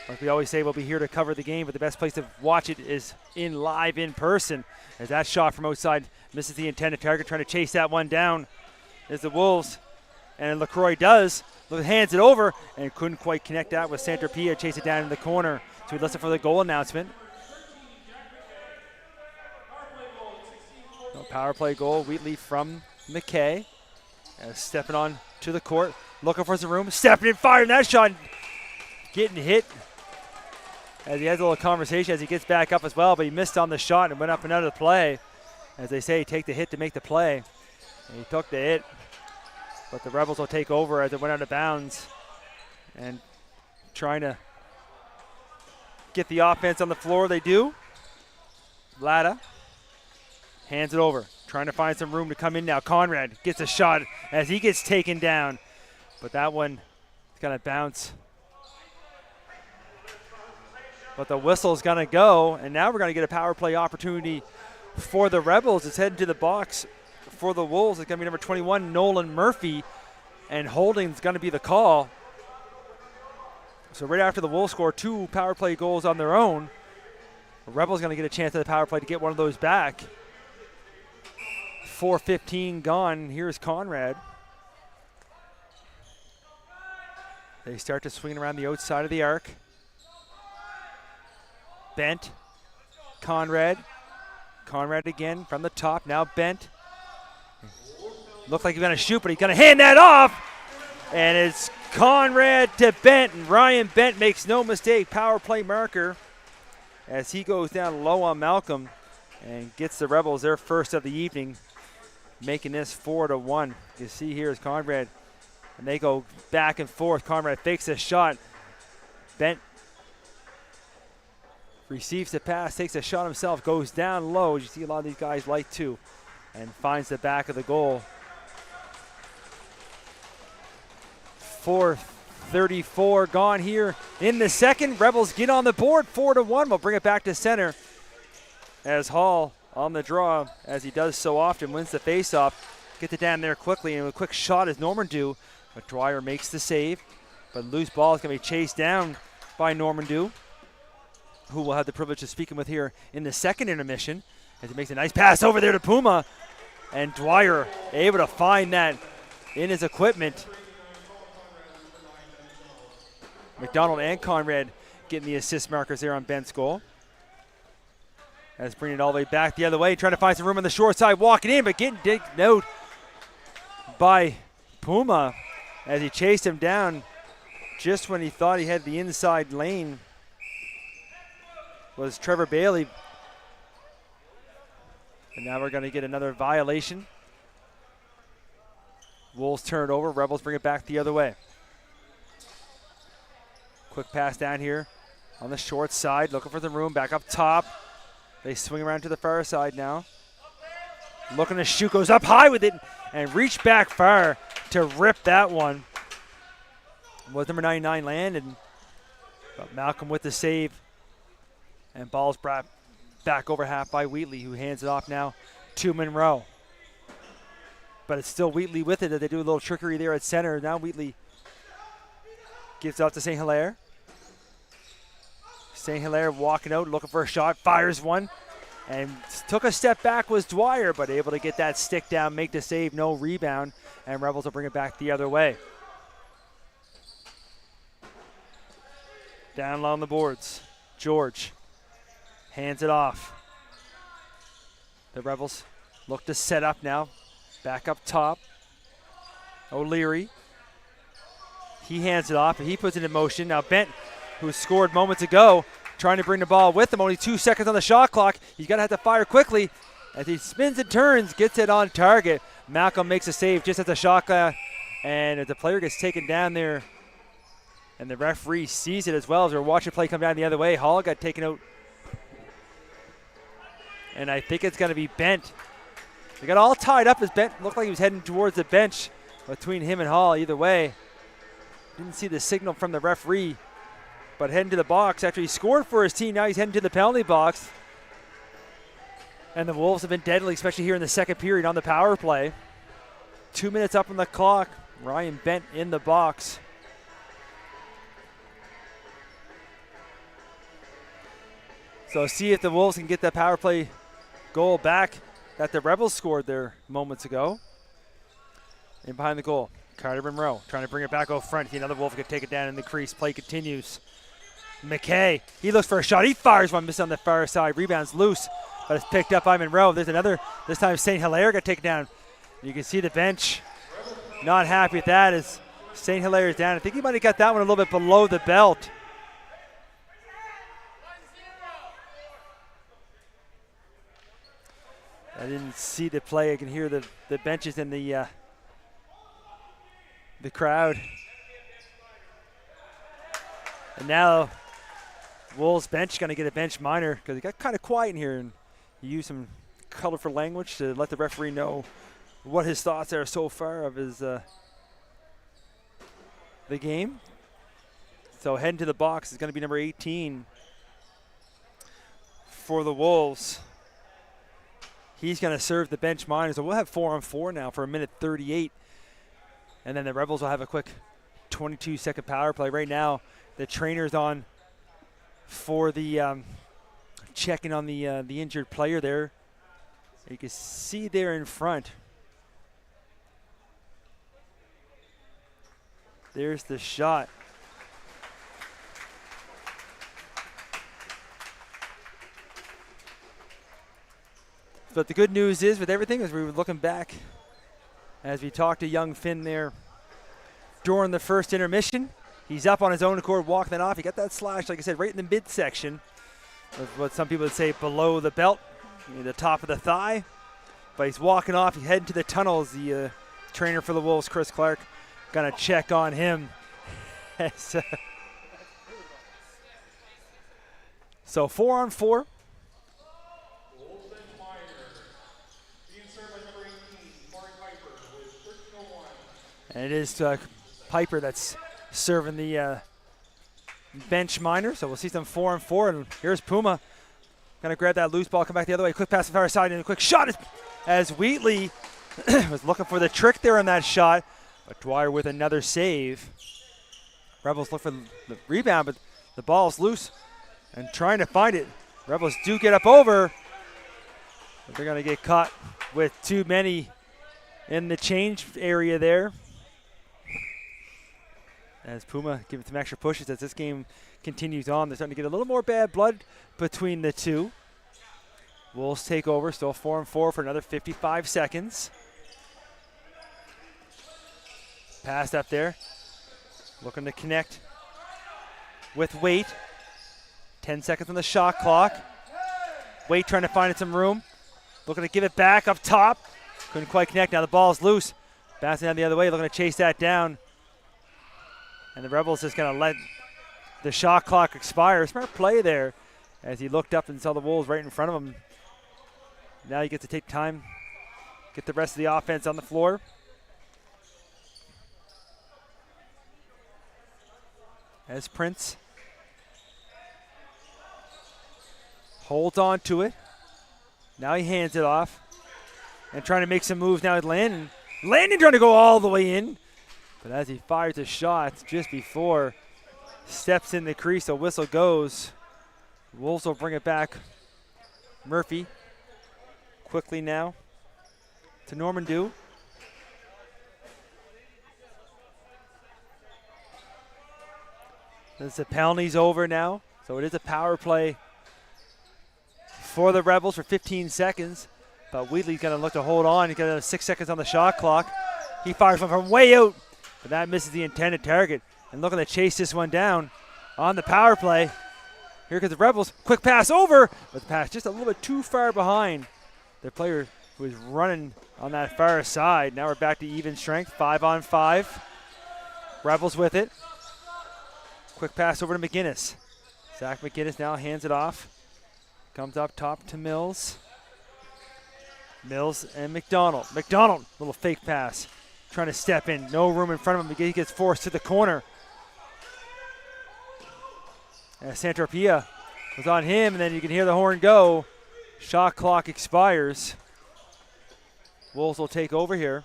Speaker 3: Like we always say, we'll be here to cover the game, but the best place to watch it is live in person. As that shot from outside misses the intended target, trying to chase that one down is the Wolves. And LaCroix does. Hands it over and couldn't quite connect that with Santropia. Chase it down in the corner. So we listen for the goal announcement. No power play goal. Wheatley from McKay. Stepping on to the court. Looking for some room. Stepping in, firing that shot. Getting hit as he has a little conversation as he gets back up as well, but he missed on the shot and went up and out of the play. As they say, take the hit to make the play. And he took the hit, but the Rebels will take over as it went out of bounds and trying to get the offense on the floor. They do. Lada hands it over, trying to find some room to come in now. Conrad gets a shot as he gets taken down, but that one is going to bounce. But the whistle's going to go, and now we're going to get a power play opportunity for the Rebels. It's heading to the box for the Wolves. It's going to be number 21, Nolan Murphy, and holding's going to be the call. So right after the Wolves score 2 power play goals on their own, the Rebels going to get a chance at the power play to get one of those back. 4:15 gone. Here's Conrad. They start to swing around the outside of the arc. Bent. Conrad. Conrad again from the top. Now Bent. Looked like he's going to shoot, but he's going to hand that off. And it's Conrad to Bent. And Ryan Bent makes no mistake. Power play marker as he goes down low on Malcolm and gets the Rebels their first of the evening, making this 4-1. You see here is Conrad. And they go back and forth. Conrad fakes a shot. Bent receives the pass, takes a shot himself, goes down low, as you see a lot of these guys like to, and finds the back of the goal. 4:34 gone here in the second. Rebels get on the board, 4-1. We'll bring it back to center as Hall on the draw, as he does so often, wins the faceoff. Gets it down there quickly, and a quick shot as Normandeau, but Dwyer makes the save. But loose ball is going to be chased down by Normandeau, who we'll have the privilege of speaking with here in the second intermission, as he makes a nice pass over there to Puma. And Dwyer able to find that in his equipment. McDonald and Conrad getting the assist markers there on Bent's goal. As bringing it all the way back the other way, trying to find some room on the short side, walking in, but getting digged out by Puma as he chased him down just when he thought he had the inside lane. Was Trevor Bailey. And now we're going to get another violation. Wolves turn it over. Rebels bring it back the other way. Quick pass down here on the short side. Looking for the room. Back up top. They swing around to the far side now. Looking to shoot. Goes up high with it and reach back far to rip that one. Was number 99 landed. But Malcolm with the save. And ball's brought back over half by Wheatley, who hands it off now to Monroe. But it's still Wheatley with it, as they do a little trickery there at center. Now Wheatley gives out to St. Hilaire. St. Hilaire walking out, looking for a shot, fires one. And took a step back was Dwyer, but able to get that stick down, make the save, no rebound. And Rebels will bring it back the other way. Down low on the boards. George hands it off. The Rebels look to set up now. Back up top. O'Leary. He hands it off, and he puts it in motion. Now Bent, who scored moments ago, trying to bring the ball with him. Only 2 seconds on the shot clock. He's going to have to fire quickly. As he spins and turns, gets it on target. Malcolm makes a save just at the shot clock. And the player gets taken down there. And the referee sees it as well as we're watching play come down the other way. Hall got taken out. And I think it's going to be Bent. They got all tied up as Bent looked like he was heading towards the bench between him and Hall either way. Didn't see the signal from the referee, but heading to the box after he scored for his team. Now he's heading to the penalty box. And the Wolves have been deadly, especially here in the second period on the power play. 2 minutes up on the clock. Ryan Bent in the box. So see if the Wolves can get that power play goal back that the Rebels scored there moments ago. And behind the goal, Carter Monroe trying to bring it back out front. Another Wolf could take it down in the crease. Play continues. McKay, he looks for a shot. He fires one, miss on the far side. Rebounds loose, but it's picked up by Monroe. There's another. This time St. Hilaire got taken down. You can see the bench not happy with that as St. Hilaire is down. I think he might have got that one a little bit below the belt. I didn't see the play. I can hear the benches in the crowd. And now Wolves bench going to get a bench minor because it got kind of quiet in here, and he used some colorful language to let the referee know what his thoughts are so far of his the game. So heading to the box is going to be number 18 for the Wolves. He's going to serve the bench minor. So we'll have 4-on-4 now for 1:38. And then the Rebels will have a quick 22-second power play. Right now, the trainer's on for the checking on the injured player there. You can see there in front. There's the shot. But the good news is with everything, as we were looking back, as we talked to young Finn there during the first intermission, he's up on his own accord, walking that off. He got that slash, like I said, right in the midsection of what some people would say below the belt, the top of the thigh. But he's walking off. He's heading to the tunnels. The trainer for the Wolves, Chris Clark, going to check on him. So 4-on-4. And it is Piper that's serving the bench minor. So we'll see some 4-on-4. And here's Puma. Going to grab that loose ball, come back the other way. Quick pass to the far side and a quick shot as Wheatley was looking for the trick there on that shot. But Dwyer with another save. Rebels look for the rebound, but the ball's loose and trying to find it. Rebels do get up over, but they're going to get caught with too many in the change area there. As Puma giving some extra pushes as this game continues on. They're starting to get a little more bad blood between the two. Wolves take over, still 4-on-4 for another 55 seconds. Pass up there. Looking to connect with Waite. 10 seconds on the shot clock. Waite trying to find some room. Looking to give it back up top. Couldn't quite connect. Now the ball's loose. Bouncing down the other way, looking to chase that down. And the Rebels just going to let the shot clock expire. Smart play there as he looked up and saw the Wolves right in front of him. Now he gets to take time, get the rest of the offense on the floor. As Prince holds on to it. Now he hands it off and trying to make some moves now with Landon. Landon trying to go all the way in. But as he fires a shot just before, steps in the crease, a whistle goes. Wolves will bring it back. Murphy quickly now to Norman Dew. The penalty's over now, so it is a power play for the Rebels for 15 seconds. But Wheatley's going to look to hold on. He's got another 6 seconds on the shot clock. He fires one from way out, but that misses the intended target. And looking to chase this one down on the power play. Here comes the Rebels. Quick pass over, but the pass just a little bit too far behind the player who was running on that far side. Now we're back to even strength, 5-on-5. Rebels with it. Quick pass over to McGinnis. Zach McGinnis now hands it off. Comes up top to Mills. Mills and McDonald. McDonald, little fake pass. Trying to step in. No room in front of him. He gets forced to the corner. And Santropia was on him, and then you can hear the horn go. Shot clock expires. Wolves will take over here.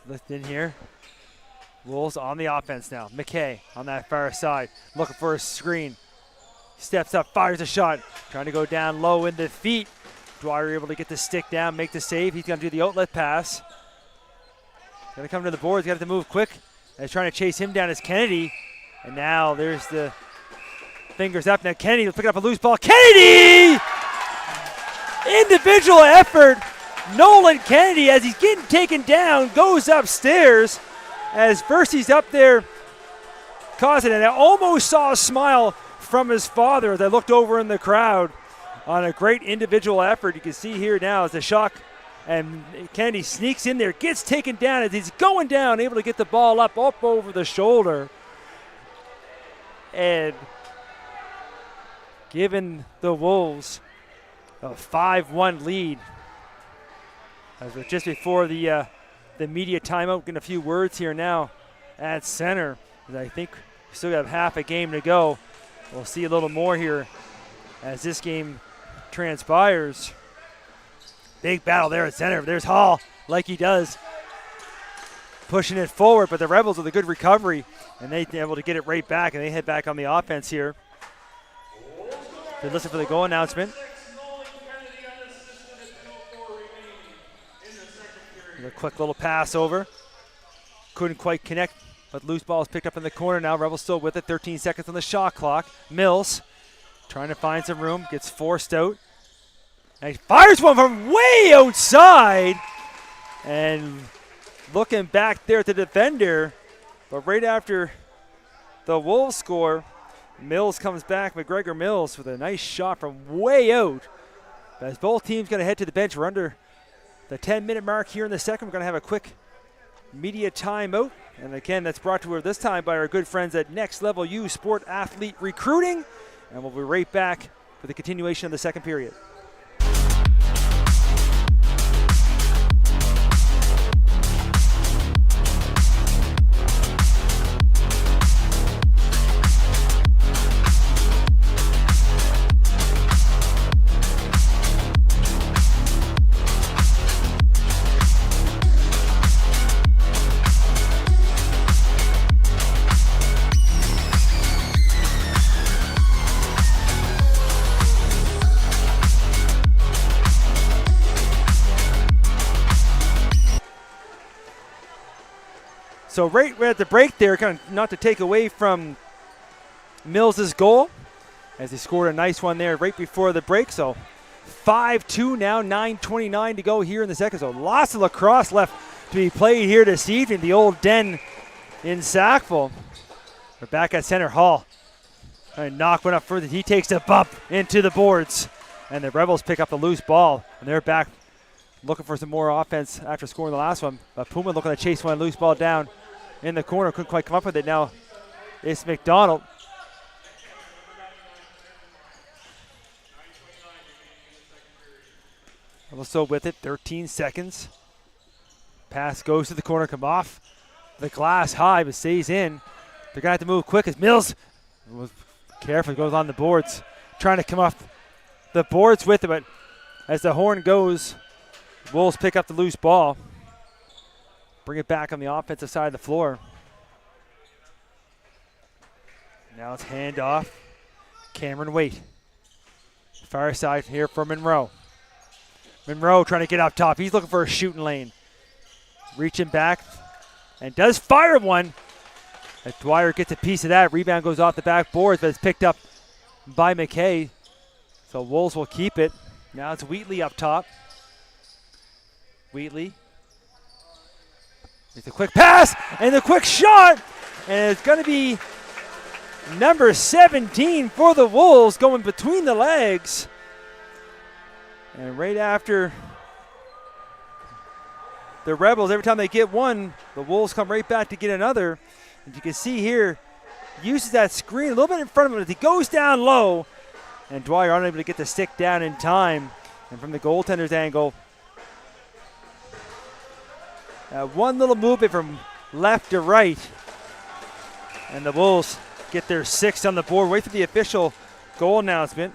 Speaker 3: Lift in here. Wolves on the offense now. McKay on that far side, looking for a screen. Steps up, fires a shot. Trying to go down low in the feet. Dwyer able to get the stick down, make the save. He's going to do the outlet pass. Going to come to the boards, got to move quick. And he's trying to chase him down as Kennedy. And now there's the fingers up. Now Kennedy will pick up a loose ball. Kennedy! Individual effort. Nolan Kennedy, as he's getting taken down, goes upstairs. As Bercy's up there causing it. I almost saw a smile from his father as I looked over in the crowd on a great individual effort. You can see here now as the shock, and Kennedy sneaks in there, gets taken down as he's going down, able to get the ball up over the shoulder. And giving the Wolves a 5-1 lead. As we're just before the media timeout, getting a few words here now at center. As I think we still have half a game to go. We'll see a little more here as this game transpires. Big battle there at center. There's Hall, like he does, pushing it forward, but the Rebels with a good recovery, and they're able to get it right back, and they head back on the offense here. They listen for the goal announcement. A quick little pass over. Couldn't quite connect, but loose ball is picked up in the corner now. Rebels still with it. 13 seconds on the shot clock. Mills trying to find some room. Gets forced out. And he fires one from way outside. And looking back there at the defender. But right after the Wolves score, Mills comes back. McGregor Mills with a nice shot from way out. As both teams going to head to the bench, we're under the 10-minute mark here in the second. We're going to have a quick media timeout. And again, that's brought to us this time by our good friends at Next Level U Sport Athlete Recruiting. And we'll be right back for the continuation of the second period. So right at the break there, kind of not to take away from Mills' goal, as he scored a nice one there right before the break. So 5-2 now, 9:29 to go here in the second. So lots of lacrosse left to be played here this evening. The old den in Sackville. We're back at center. Hall trying to knock one up further. He takes a bump into the boards. And the Rebels pick up the loose ball. And they're back looking for some more offense after scoring the last one. But Puma looking to chase one loose ball down in the corner. Couldn't quite come up with it. Now it's McDonald. Also with it, 13 seconds. Pass goes to the corner, come off the glass high, but stays in. They're going to have to move quick as Mills was careful, goes on the boards. Trying to come off the boards with it, but as the horn goes, Wolves pick up the loose ball. Bring it back on the offensive side of the floor. Now it's handoff. Cameron Waite. Far side here for Monroe. Monroe trying to get up top. He's looking for a shooting lane. reaching back and does fire one. As Dwyer gets a piece of that. Rebound goes off the backboards, but it's picked up by McKay. So Wolves will keep it. Now it's Wheatley up top. Wheatley. It's a quick pass and the quick shot. And it's going to be number 17 for the Wolves going between the legs. And right after the Rebels, every time they get one, the Wolves come right back to get another. And you can see here, uses that screen a little bit in front of him as he goes down low. And Dwyer unable to get the stick down in time. And from the goaltender's angle, one little movement from left to right. And the Wolves get their 6th on the board. Wait for the official goal announcement.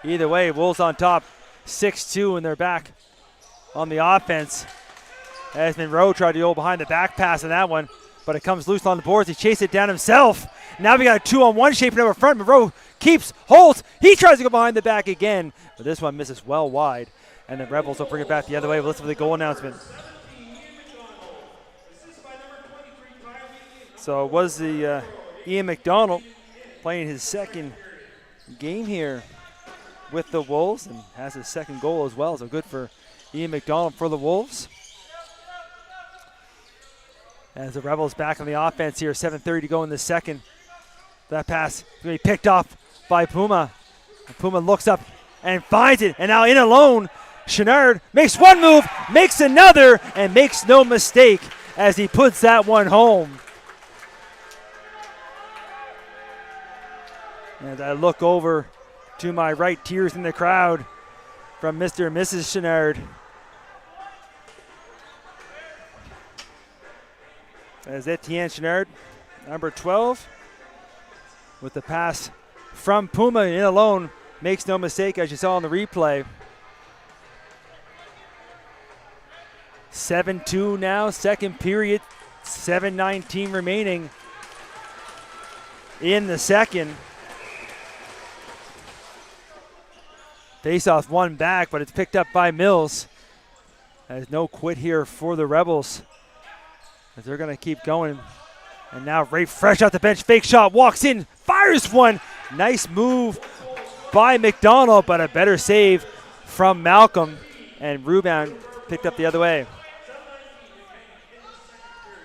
Speaker 3: Either way, Wolves on top, 6-2, and they're back on the offense. As Monroe tried to go behind the back pass on that one, but it comes loose on the boards. He chased it down himself. Now we got a 2-on-1 shaping up in front. Monroe keeps, holds. He tries to go behind the back again, but this one misses well wide. And the Rebels will bring it back the other way. We'll listen for the goal announcement. So it was the Ian McDonald playing his 2nd game here with the Wolves and has his 2nd goal as well. So good for Ian McDonald for the Wolves. As the Rebels back on the offense here, 7:30 to go in the 2nd. That pass going to be picked off by Puma. And Puma looks up and finds it. And now in alone, Chenard makes one move, makes another, and makes no mistake as he puts that one home. As I look over to my right, tears in the crowd from Mr. and Mrs. Chenard. As Etienne Chenard, number 12, with the pass from Puma in alone, makes no mistake as you saw in the replay. 7-2 now, 2nd period, 7:19 remaining in the 2nd. Face-off one back, but it's picked up by Mills. There's no quit here for the Rebels, as they're going to keep going. And now Ray fresh off the bench, fake shot, walks in, fires one. Nice move by McDonald, but a better save from Malcolm. And rebound picked up the other way.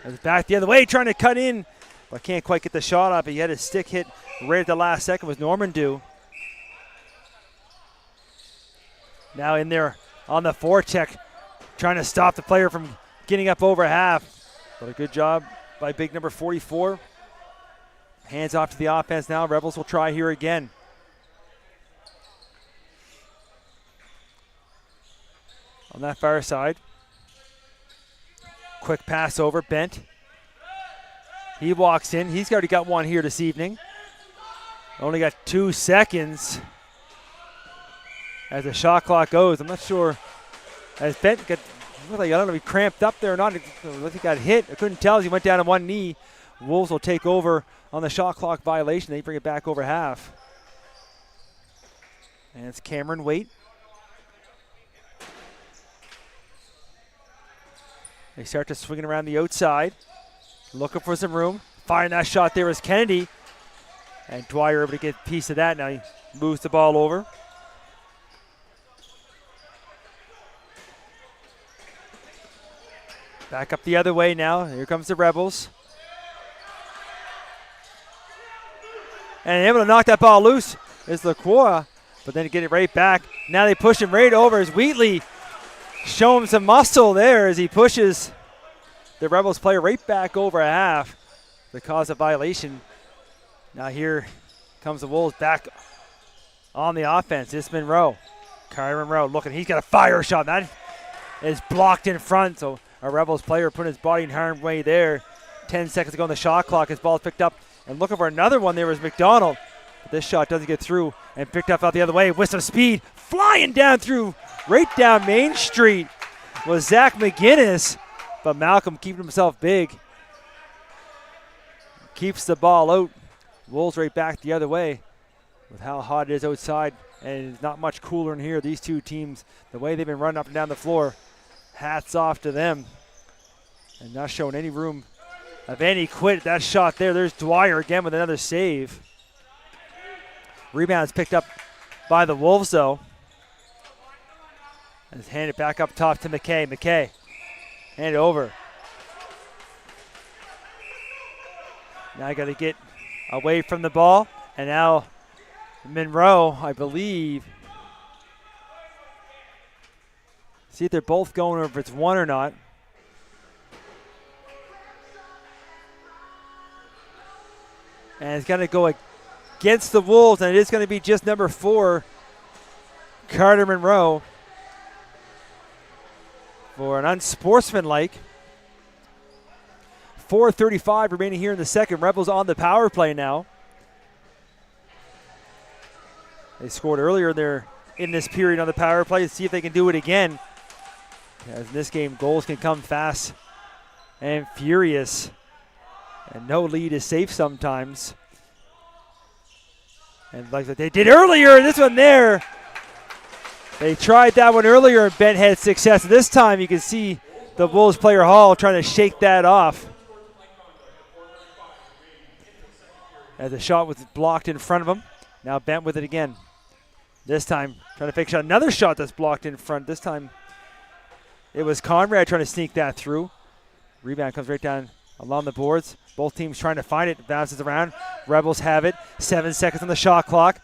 Speaker 3: It's back the other way, trying to cut in, but can't quite get the shot up. He had his stick hit right at the last second with Normandeau. Now in there on the forecheck, trying to stop the player from getting up over half. But a good job by big number 44. Hands off to the offense now. Rebels will try here again. On that far side. Quick pass over, Bent. He walks in. He's already got one here this evening. Only got 2 seconds as the shot clock goes. I'm not sure. As Bent got, I don't know if he cramped up there or not. If he got hit. I couldn't tell as he went down on one knee. Wolves will take over on the shot clock violation. They bring it back over half. And it's Cameron Waite. They start to swing it around the outside. Looking for some room. Firing that shot there is Kennedy. And Dwyer able to get a piece of that. Now he moves the ball over. Back up the other way now. Here comes the Rebels. And able to knock that ball loose is Lacroix, but then get it right back. Now they push him right over as Wheatley show him some muscle there as he pushes the Rebels player right back over half to cause a violation. Now here comes the Wolves back on the offense. It's Monroe. Kyron Monroe looking. He's got a fire shot. That is blocked in front, so a Rebels player putting his body in harm's way there. 10 seconds to go on the shot clock. His ball is picked up. And looking for another one there was McDonald. But this shot doesn't get through and picked up out the other way with some speed. Flying down through, right down Main Street was Zach McGinnis. But Malcolm keeping himself big. Keeps the ball out. Wolves right back the other way with how hot it is outside. And it's not much cooler in here. These two teams, the way they've been running up and down the floor, hats off to them. And not showing any room of any quit. That shot there. There's Dwyer again with another save. Rebound's picked up by the Wolves, though. And it's handed back up top to McKay. McKay, hand it over. Now I got to get away from the ball. And now Monroe, I believe. See if they're both going or if it's one or not. And it's going to go against the Wolves, and it is going to be just number 4, Carter Monroe, for an unsportsmanlike. 4:35 remaining here in the second. Rebels on the power play now. They scored earlier there in this period on the power play. Let's see if they can do it again. As in this game, goals can come fast and furious. And no lead is safe sometimes. And like they did earlier, this one there. They tried that one earlier and Bent had success. This time you can see the Wolves player Hall trying to shake that off. As the shot was blocked in front of him. Now Bent with it again. This time trying to fake shot. Another shot that's blocked in front. This time it was Conrad trying to sneak that through. Rebound comes right down along the boards. Both teams trying to find it. Bounces around. Rebels have it. 7 seconds on the shot clock.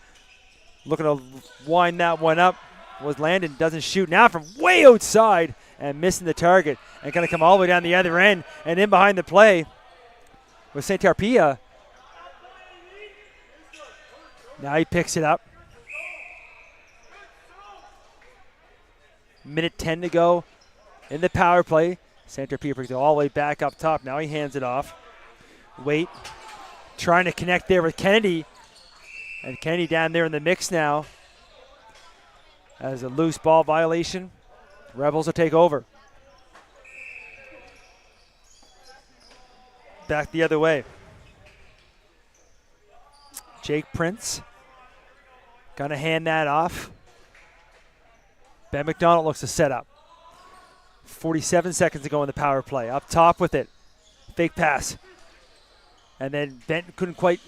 Speaker 3: Looking to wind that one up. Was Landon. Doesn't shoot now from way outside and missing the target. And going to come all the way down the other end and in behind the play with St. Tarpia. Now he picks it up. Minute 10 to go in the power play. St. Tarpia brings it all the way back up top. Now he hands it off. Wait. Trying to connect there with Kennedy. And Kennedy down there in the mix now. As a loose ball violation. Rebels will take over. Back the other way. Jake Prince. Gonna hand that off. Ben McDonald looks to set up. 47 seconds to go in the power play. Up top with it. Fake pass. And then Benton couldn't quite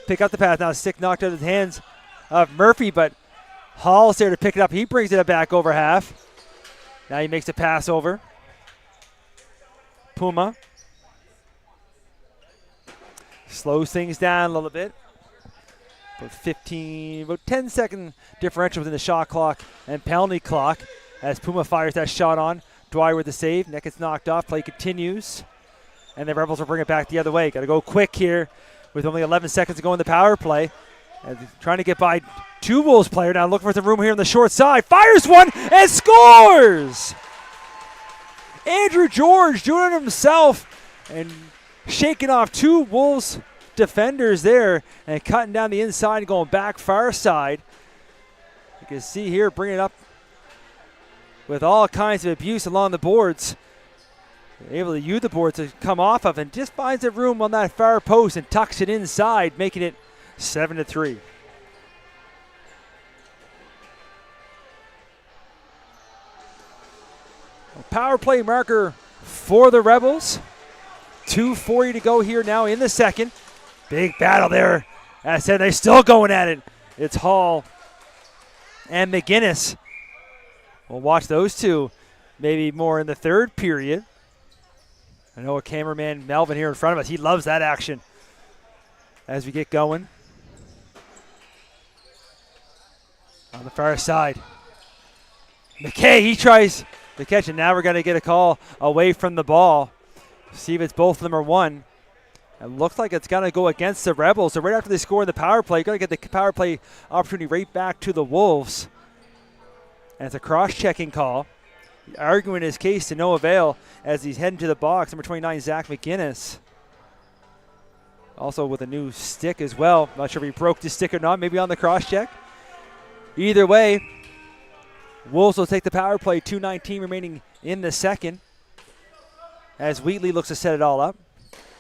Speaker 3: pick up the pass. Now a stick knocked out of the hands of Murphy, but Hall's there to pick it up. He brings it back over half. Now he makes a pass over. Puma. Slows things down a little bit. About 10-second differential within the shot clock and penalty clock as Puma fires that shot on. Dwyer with the save. Neck gets knocked off. Play continues. And the Rebels will bring it back the other way. Got to go quick here with only 11 seconds to go in the power play. And trying to get by two Wolves player. Now looking for some room here on the short side. Fires one and scores! Andrew George doing it himself and shaking off two Wolves defenders there and cutting down the inside and going back far side. You can see here bringing it up with all kinds of abuse along the boards. Able to use the board to come off of and just finds a room on that far post and tucks it inside, making it 7-3. A power play marker for the Rebels. 2:40 to go here now in the second. Big battle there. As I said, they're still going at it. It's Hall and McGinnis. We'll watch those two maybe more in the third period. I know a cameraman, Melvin, here in front of us. He loves that action as we get going. On the far side. McKay, he tries to catch it. Now we're going to get a call away from the ball. See if it's both of them or one. It looks like it's going to go against the Rebels. So right after they score in the power play, going to get the power play opportunity right back to the Wolves. And it's a cross-checking call. Arguing his case to no avail as he's heading to the box. Number 29, Zach McGinnis. Also with a new stick as well. Not sure if he broke the stick or not. Maybe on the cross-check. Either way, Wolves will take the power play. 2:19 remaining in the second. As Wheatley looks to set it all up.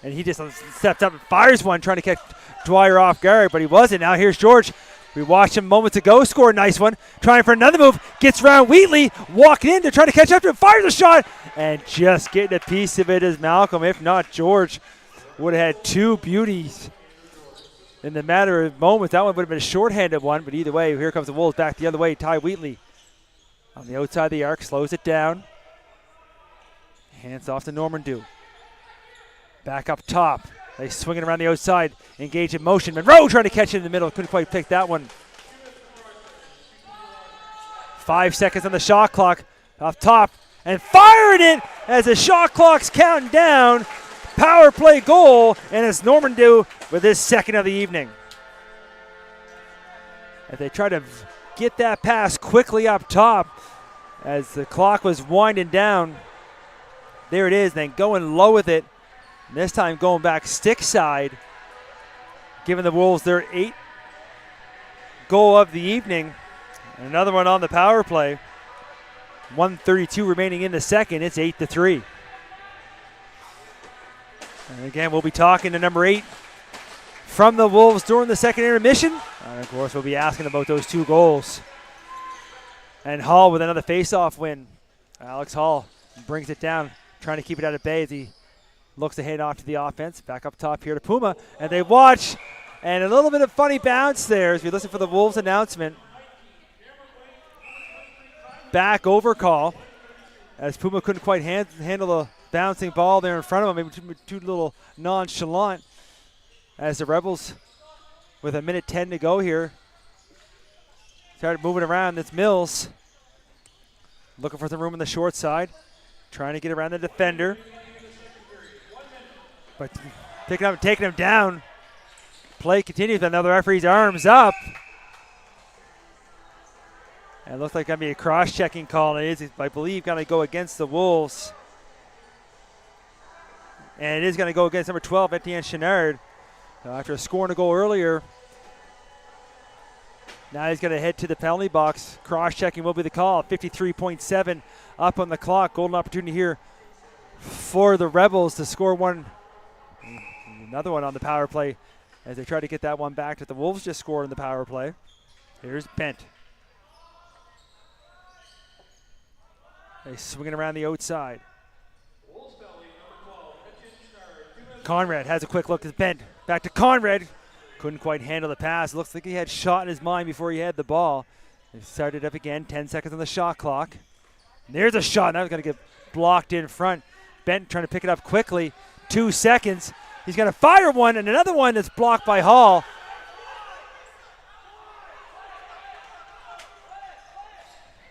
Speaker 3: And he just steps up and fires one, trying to catch Dwyer off guard, but he wasn't. Now here's George We watched him moments ago score a nice one. Trying for another move. Gets around Wheatley. Walking in to try to catch up to him. Fires a shot. And just getting a piece of it is Malcolm. If not, George would have had two beauties in the matter of moments. That one would have been a shorthanded one. But either way, here comes the Wolves back the other way. Ty Wheatley on the outside of the arc. Slows it down. Hands off to Norman Dew. Back up top. They swing it around the outside. Engage in motion. Monroe trying to catch it in the middle. Couldn't quite pick that one. 5 seconds on the shot clock. Off top. And firing it as the shot clock's counting down. Power play goal. And it's Norman Dew with his second of the evening. As they try to get that pass quickly up top. As the clock was winding down. There it is. Then going low with it. This time going back stick side, giving the Wolves their 8th goal of the evening. And another one on the power play. 1:32 remaining in the second. It's 8-3. And again, we'll be talking to number 8 from the Wolves during the second intermission. And of course, we'll be asking about those 2 goals. And Hall with another face-off win. Alex Hall brings it down, trying to keep it out of bay as he looks to hand off to the offense. Back up top here to Puma. And they watch. And a little bit of funny bounce there as we listen for the Wolves announcement. Back over call. As Puma couldn't quite handle the bouncing ball there in front of him. Maybe too little nonchalant. As the Rebels, with 1:10 to go here, started moving around. It's Mills. Looking for some room on the short side. Trying to get around the defender. But picking up and taking him down. Play continues, but now the referee's arms up. And it looks like going to be a cross-checking call. And it is, I believe, going to go against the Wolves. And it is going to go against number 12, Etienne Chenard. After scoring a goal earlier, now he's going to head to the penalty box. Cross-checking will be the call. 53.7 up on the clock. Golden opportunity here for the Rebels to score one. Another one on the power play as they try to get that one back that the Wolves just scored in the power play. Here's Bent. They swinging around the outside. Conrad has a quick look at Bent. Back to Conrad. Couldn't quite handle the pass. Looks like he had shot in his mind before he had the ball. They started up again. 10 seconds on the shot clock. And there's a shot. Now he's going to get blocked in front. Bent trying to pick it up quickly. 2 seconds. He's going to fire one, and another one that's blocked by Hall.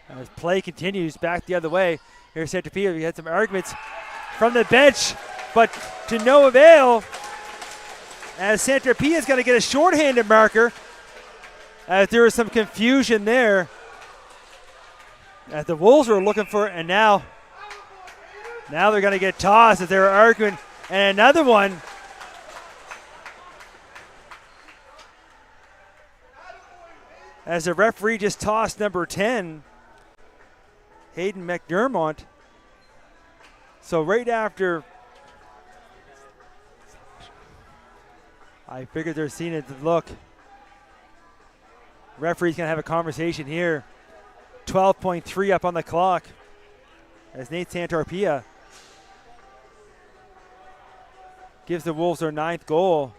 Speaker 3: As play continues back the other way. Here's Centropia. We had some arguments from the bench, but to no avail. As Centropia is going to get a shorthanded marker. As there was some confusion there. As the Wolves were looking for it, and now they're going to get tossed as they were arguing. And another one. As the referee just tossed number 10, Hayden McDermott. So right after, I figured they're seeing it. Look, referee's going to have a conversation here. 12.3 up on the clock as Nate Santarpia gives the Wolves their 9th goal.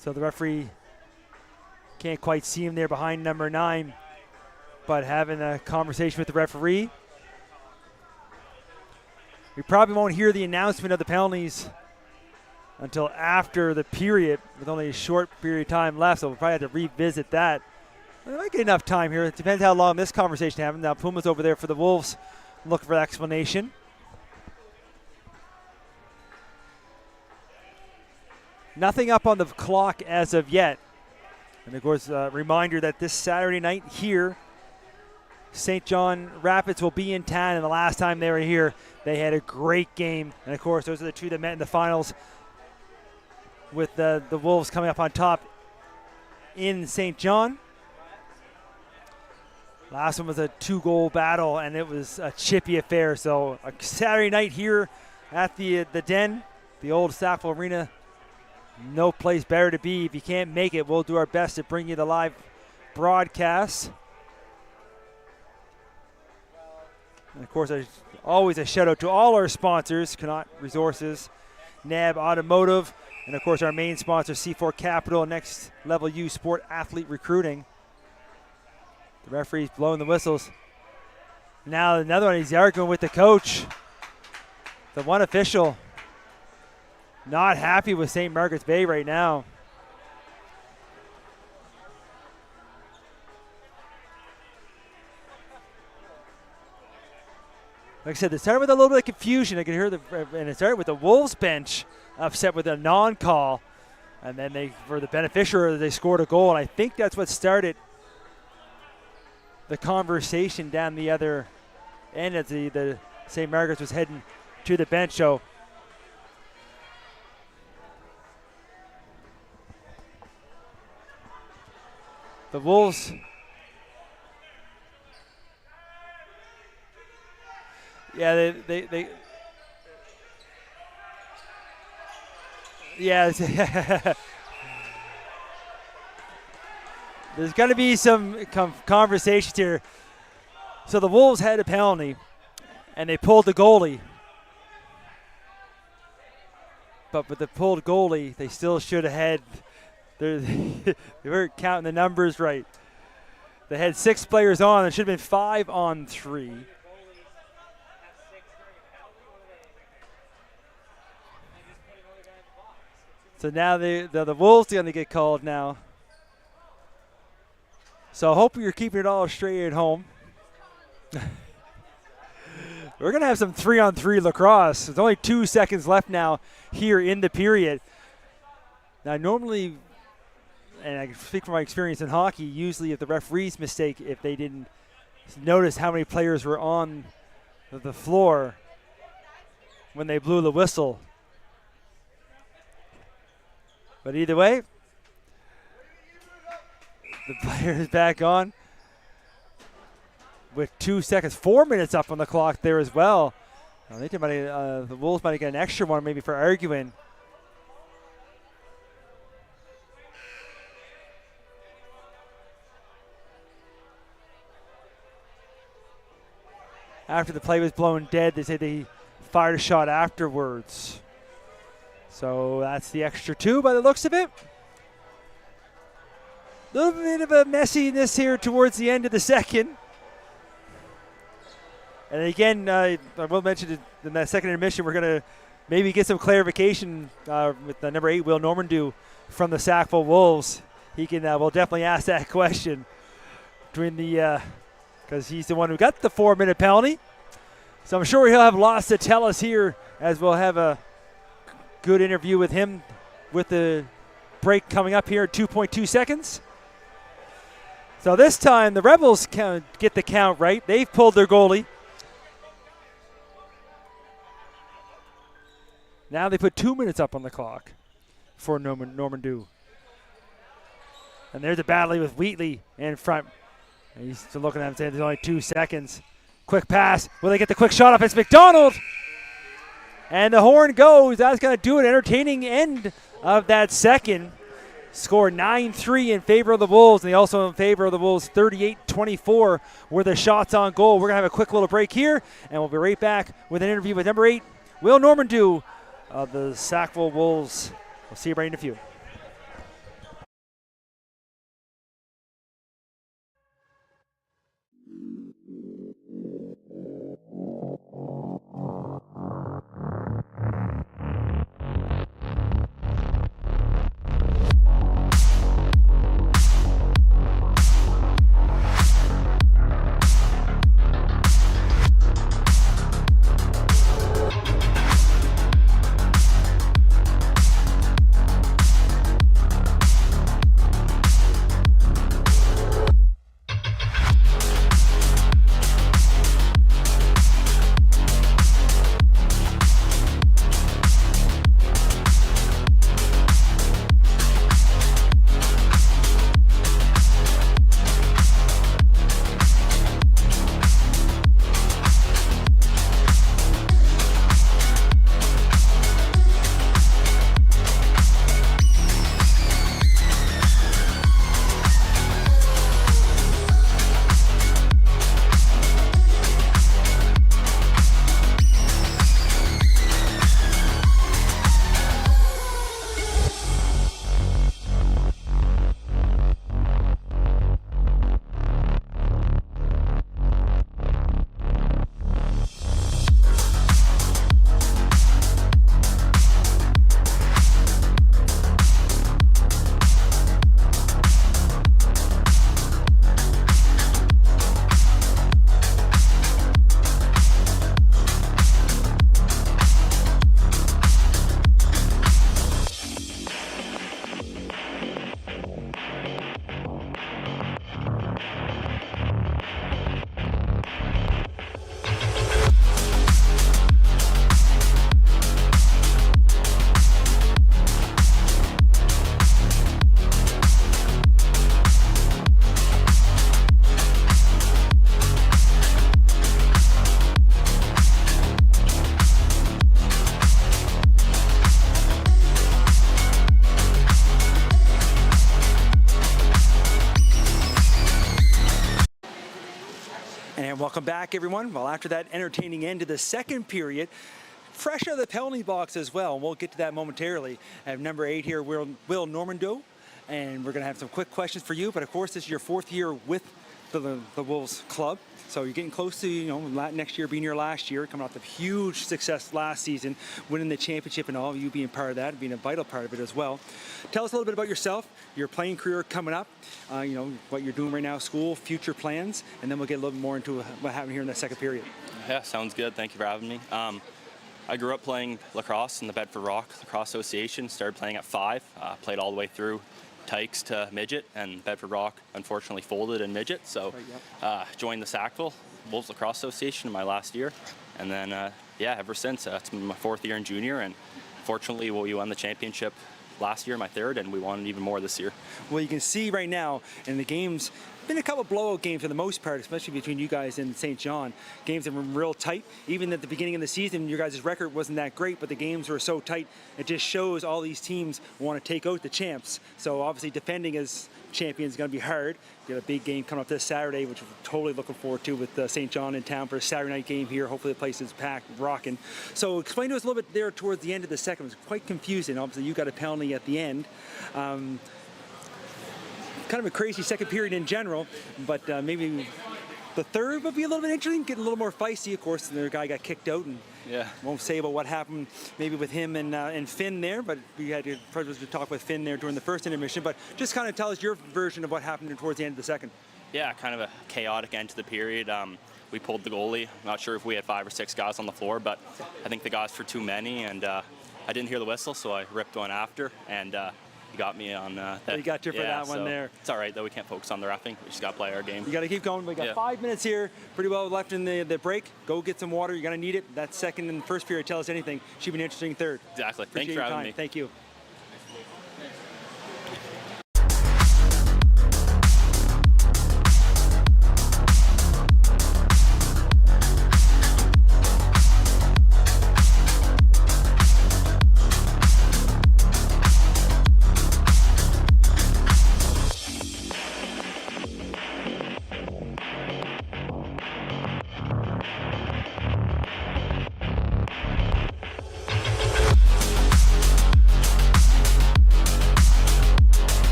Speaker 3: So the referee can't quite see him there behind number 9, but having a conversation with the referee. We probably won't hear the announcement of the penalties until after the period, with only a short period of time left, so we'll probably have to revisit that. We might get enough time here. It depends how long this conversation happens. Now Puma's over there for the Wolves looking for that explanation. Nothing up on the clock as of yet. And of course, a reminder that this Saturday night here, St. John Rapids will be in town, and the last time they were here, they had a great game. And of course, those are the two that met in the finals, with the Wolves coming up on top in St. John. Last one was a 2-goal battle, and it was a chippy affair. So a Saturday night here at the Den, the old Sackville Arena. No place better to be. If you can't make it, we'll do our best to bring you the live broadcast. And of course, always a shout out to all our sponsors: Connaught Resources, NAB Automotive, and of course our main sponsor, C4 Capital, Next Level U Sport Athlete Recruiting. The referee's blowing the whistles. Now another one, he's arguing with the coach. The one official not happy with St. Margaret's Bay right now. Like I said, it started with a little bit of confusion. I could hear and it started with the Wolves bench upset with a non-call. And then for the beneficiary, they scored a goal. And I think that's what started the conversation down the other end as the St. Margaret's was heading to the bench. So the Wolves, yeah, they yeah. There's going to be some conversations here. So the Wolves had a penalty, and they pulled the goalie. But with the pulled goalie, they still should have had. They weren't counting the numbers right. They had 6 players on. There should have been 5 on 3. So now the Wolves are going to get called now. So I hope you're keeping it all straight at home. We're going to have some 3-on-3 lacrosse. There's only 2 seconds left now here in the period. Now normally, and I can speak from my experience in hockey, usually if the referees mistake, if they didn't notice how many players were on the floor when they blew the whistle. But either way, the player is back on with 2 seconds, 4 minutes up on the clock there as well. I think the Wolves might get an extra one maybe for arguing. After the play was blown dead, they say they fired a shot afterwards. So that's the extra 2 by the looks of it. A little bit of a messiness here towards the end of the second. And again, I will mention it in that second intermission, we're going to maybe get some clarification with the number 8, Will Normandeau, from the Sackville Wolves. He can, we'll definitely ask that question between the, because he's the one who got the 4-minute penalty. So I'm sure he'll have lots to tell us here as we'll have a good interview with him with the break coming up here at 2.2 seconds. So this time the Rebels get the count right. They've pulled their goalie. Now they put 2 minutes up on the clock for Normandeau. And there's a battle with Wheatley in front. And he's still looking at him saying there's only 2 seconds. Quick pass. Will they get the quick shot off? It's McDonald. And the horn goes. That's going to do it. Entertaining end of that second. Score 9-3 in favor of the Wolves. And they also in favor of the Wolves 38-24 were the shots on goal. We're going to have a quick little break here. And we'll be right back with an interview with number 8, Will Normandeau of the Sackville Wolves. We'll see you right in a few. And welcome back, everyone. Well, after that entertaining end to the second period, fresh out of the penalty box as well, and we'll get to that momentarily. I have number 8 here, Will Normando, and we're going to have some quick questions for you. But of course, this is your 4th year with the Wolves club, so you're getting close to next year being your last year, coming off the huge success last season, winning the championship, and all of you being part of that, being a vital part of it as well. Tell us a little bit about yourself, your playing career coming up, what you're doing right now, school, future plans, and then we'll get a little bit more into what happened here in the second period.
Speaker 5: Yeah, sounds good. Thank you for having me. I grew up playing lacrosse in the Bedford Rock Lacrosse Association. Started playing at 5, played all the way through Tykes to midget, and Bedford Rock unfortunately folded in midget, so joined the Sackville Wolves Lacrosse Association in my last year, and then ever since. It's been my 4th year in junior, and fortunately we won the championship last year, my 3rd, and we won even more this year.
Speaker 3: Well, you can see right now in the games, been a couple blowout games for the most part, especially between you guys and St. John. Games that were real tight. Even at the beginning of the season, your guys' record wasn't that great, but the games were so tight. It just shows all these teams want to take out the champs. So obviously defending as champions is going to be hard. You got a big game coming up this Saturday, which we're totally looking forward to, with St. John in town for a Saturday night game here. Hopefully the place is packed, rocking. So explain to us a little bit there towards the end of the second. It was quite confusing. Obviously you got a penalty at the end. Kind of a crazy second period in general, but maybe the third would be a little bit interesting, get a little more feisty. Of course, the guy got kicked out, and won't say about what happened maybe with him and Finn there, but we had the privilege to talk with Finn there during the first intermission. But just kind of tell us your version of what happened towards the end of the second.
Speaker 5: Yeah, kind of a chaotic end to the period. We pulled the goalie. I'm not sure if we had 5 or 6 guys on the floor, but I think the guys were too many, and I didn't hear the whistle, so I ripped one after, and he got me on that.
Speaker 3: He got you for that one there.
Speaker 5: It's all right, though. We can't focus on the reffing. We just got to play our game.
Speaker 3: You got to keep going. We got 5 minutes here, pretty well left in the break. Go get some water. You're going to need it. That second and first period, tell us anything. Should be an interesting third.
Speaker 5: Exactly.
Speaker 3: Appreciate
Speaker 5: Thanks for having me.
Speaker 3: Thank you.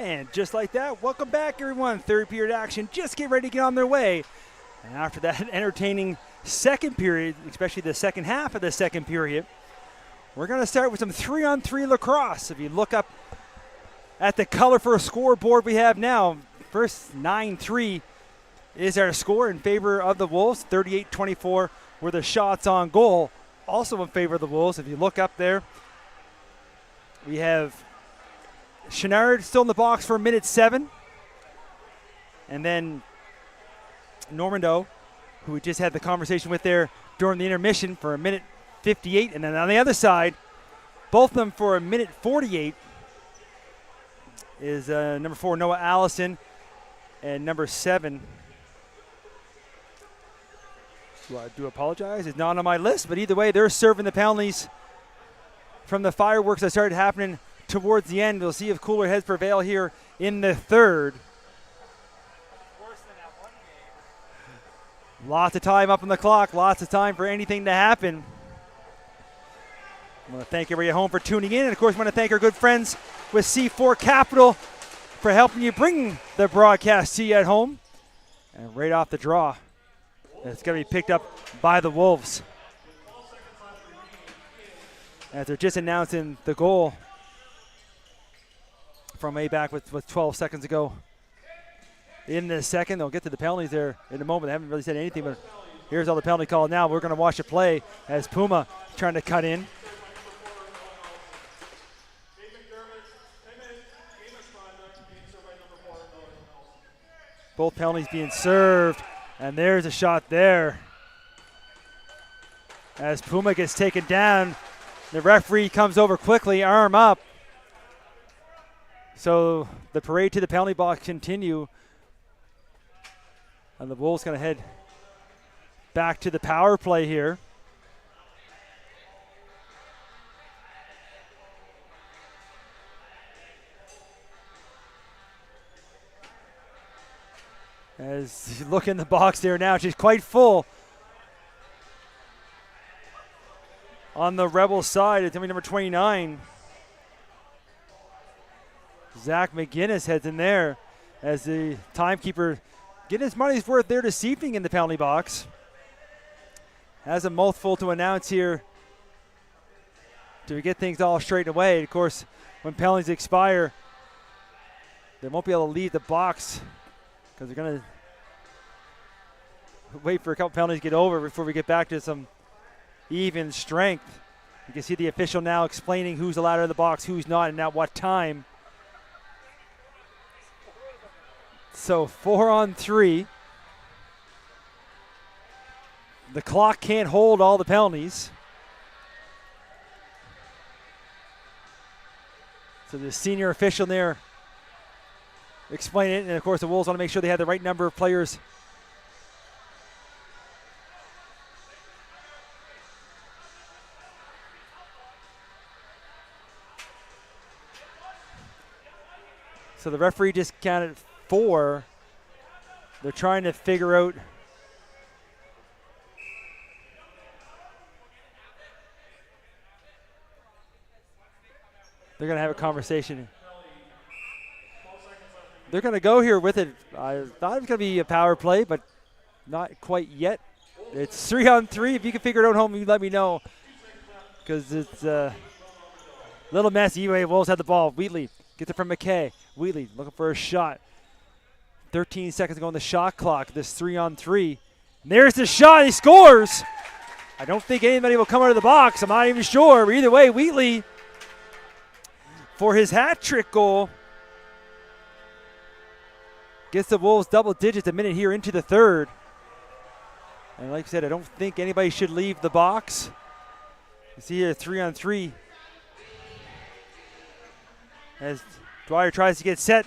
Speaker 3: And just like that, welcome back, everyone. Third period action just get ready to get on their way. And after that entertaining second period, especially the second half of the second period, we're going to start with some 3-on-3 lacrosse. If you look up at the colorful scoreboard we have now, first 9-3 is our score in favor of the Wolves. 38-24 were the shots on goal, also in favor of the Wolves. If you look up there, we have Chenard still in the box for minute 7. And then Normando, who we just had the conversation with there during the intermission, for a minute 58. And then on the other side, both of them for a minute 48 is number 4, Noah Allison, and number 7, who I do apologize, is not on my list. But either way, they're serving the penalties from the fireworks that started happening towards the end. We'll see if cooler heads prevail here in the third. Lots of time up on the clock. Lots of time for anything to happen. I want to thank everybody at home for tuning in. And, of course, I want to thank our good friends with C4 Capital for helping you bring the broadcast to you at home. And right off the draw, it's going to be picked up by the Wolves, as they're just announcing the goal from way back with 12 seconds ago. In the second, they'll get to the penalties there in a moment. They haven't really said anything, but here's all the penalty call now. We're going to watch it play as Puma trying to cut in. Both penalties being served, and there's a shot there. As Puma gets taken down, the referee comes over quickly, arm up. So the parade to the penalty box continue. And the Wolves going to head back to the power play here. As you look in the box there now, she's quite full. On the Rebels side, it's number 29. Zach McGinnis heads in there as the timekeeper getting his money's worth there this evening in the penalty box. Has a mouthful to announce here to get things all straightened away. Of course, when penalties expire, they won't be able to leave the box because they're going to wait for a couple penalties to get over before we get back to some even strength. You can see the official now explaining who's allowed out of the box, who's not, and at what time. So 4-on-3. The clock can't hold all the penalties. So the senior official there explaining it, and of course the Wolves want to make sure they have the right number of players. So the referee just counted 4. They're trying to figure out they're going to have a conversation. They're going to go here with it. I thought it was going to be a power play, but not quite yet. It's 3-on-3. If you can figure it out at home, you let me know, because it's a little messy. Anyway, Wolves had the ball. Wheatley gets it from McKay. Wheatley looking for a shot. 13 seconds ago on the shot clock. This 3-on-3. And there's the shot. He scores. I don't think anybody will come out of the box. I'm not even sure. But either way, Wheatley for his hat trick goal gets the Wolves double digits a minute here into the third. And like I said, I don't think anybody should leave the box. You see here 3-on-3. As Dwyer tries to get set,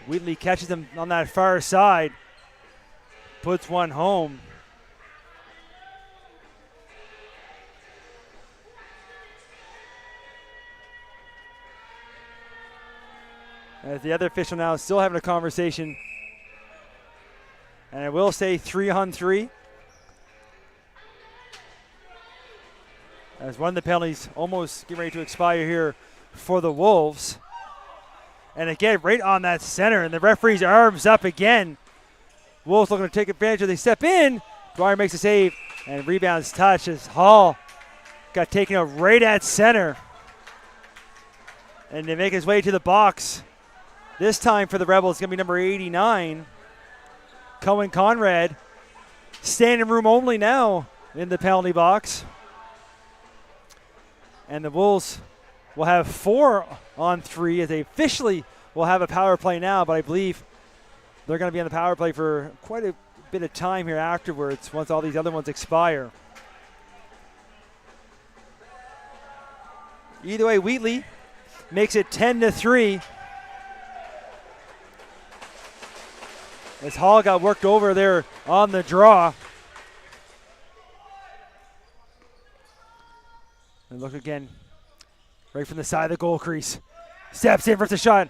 Speaker 3: Wheatley catches him on that far side, puts one home. As the other official now is still having a conversation. And I will say 3-on-3. As one of the penalties almost getting ready to expire here for the Wolves. And again, right on that center, and the referee's arms up again. Wolves looking to take advantage of they step in. Dwyer makes a save, and rebounds touch as Hall got taken out right at center. And they make his way to the box. This time for the Rebels, it's going to be number 89, Cohen Conrad. Standing room only now in the penalty box. And the Wolves will have 4-on-3 as they officially will have a power play now, but I believe they're going to be on the power play for quite a bit of time here afterwards once all these other ones expire. Either way, Wheatley makes it 10-3. As Hall got worked over there on the draw. And look again, right from the side of the goal crease. Steps in for the shot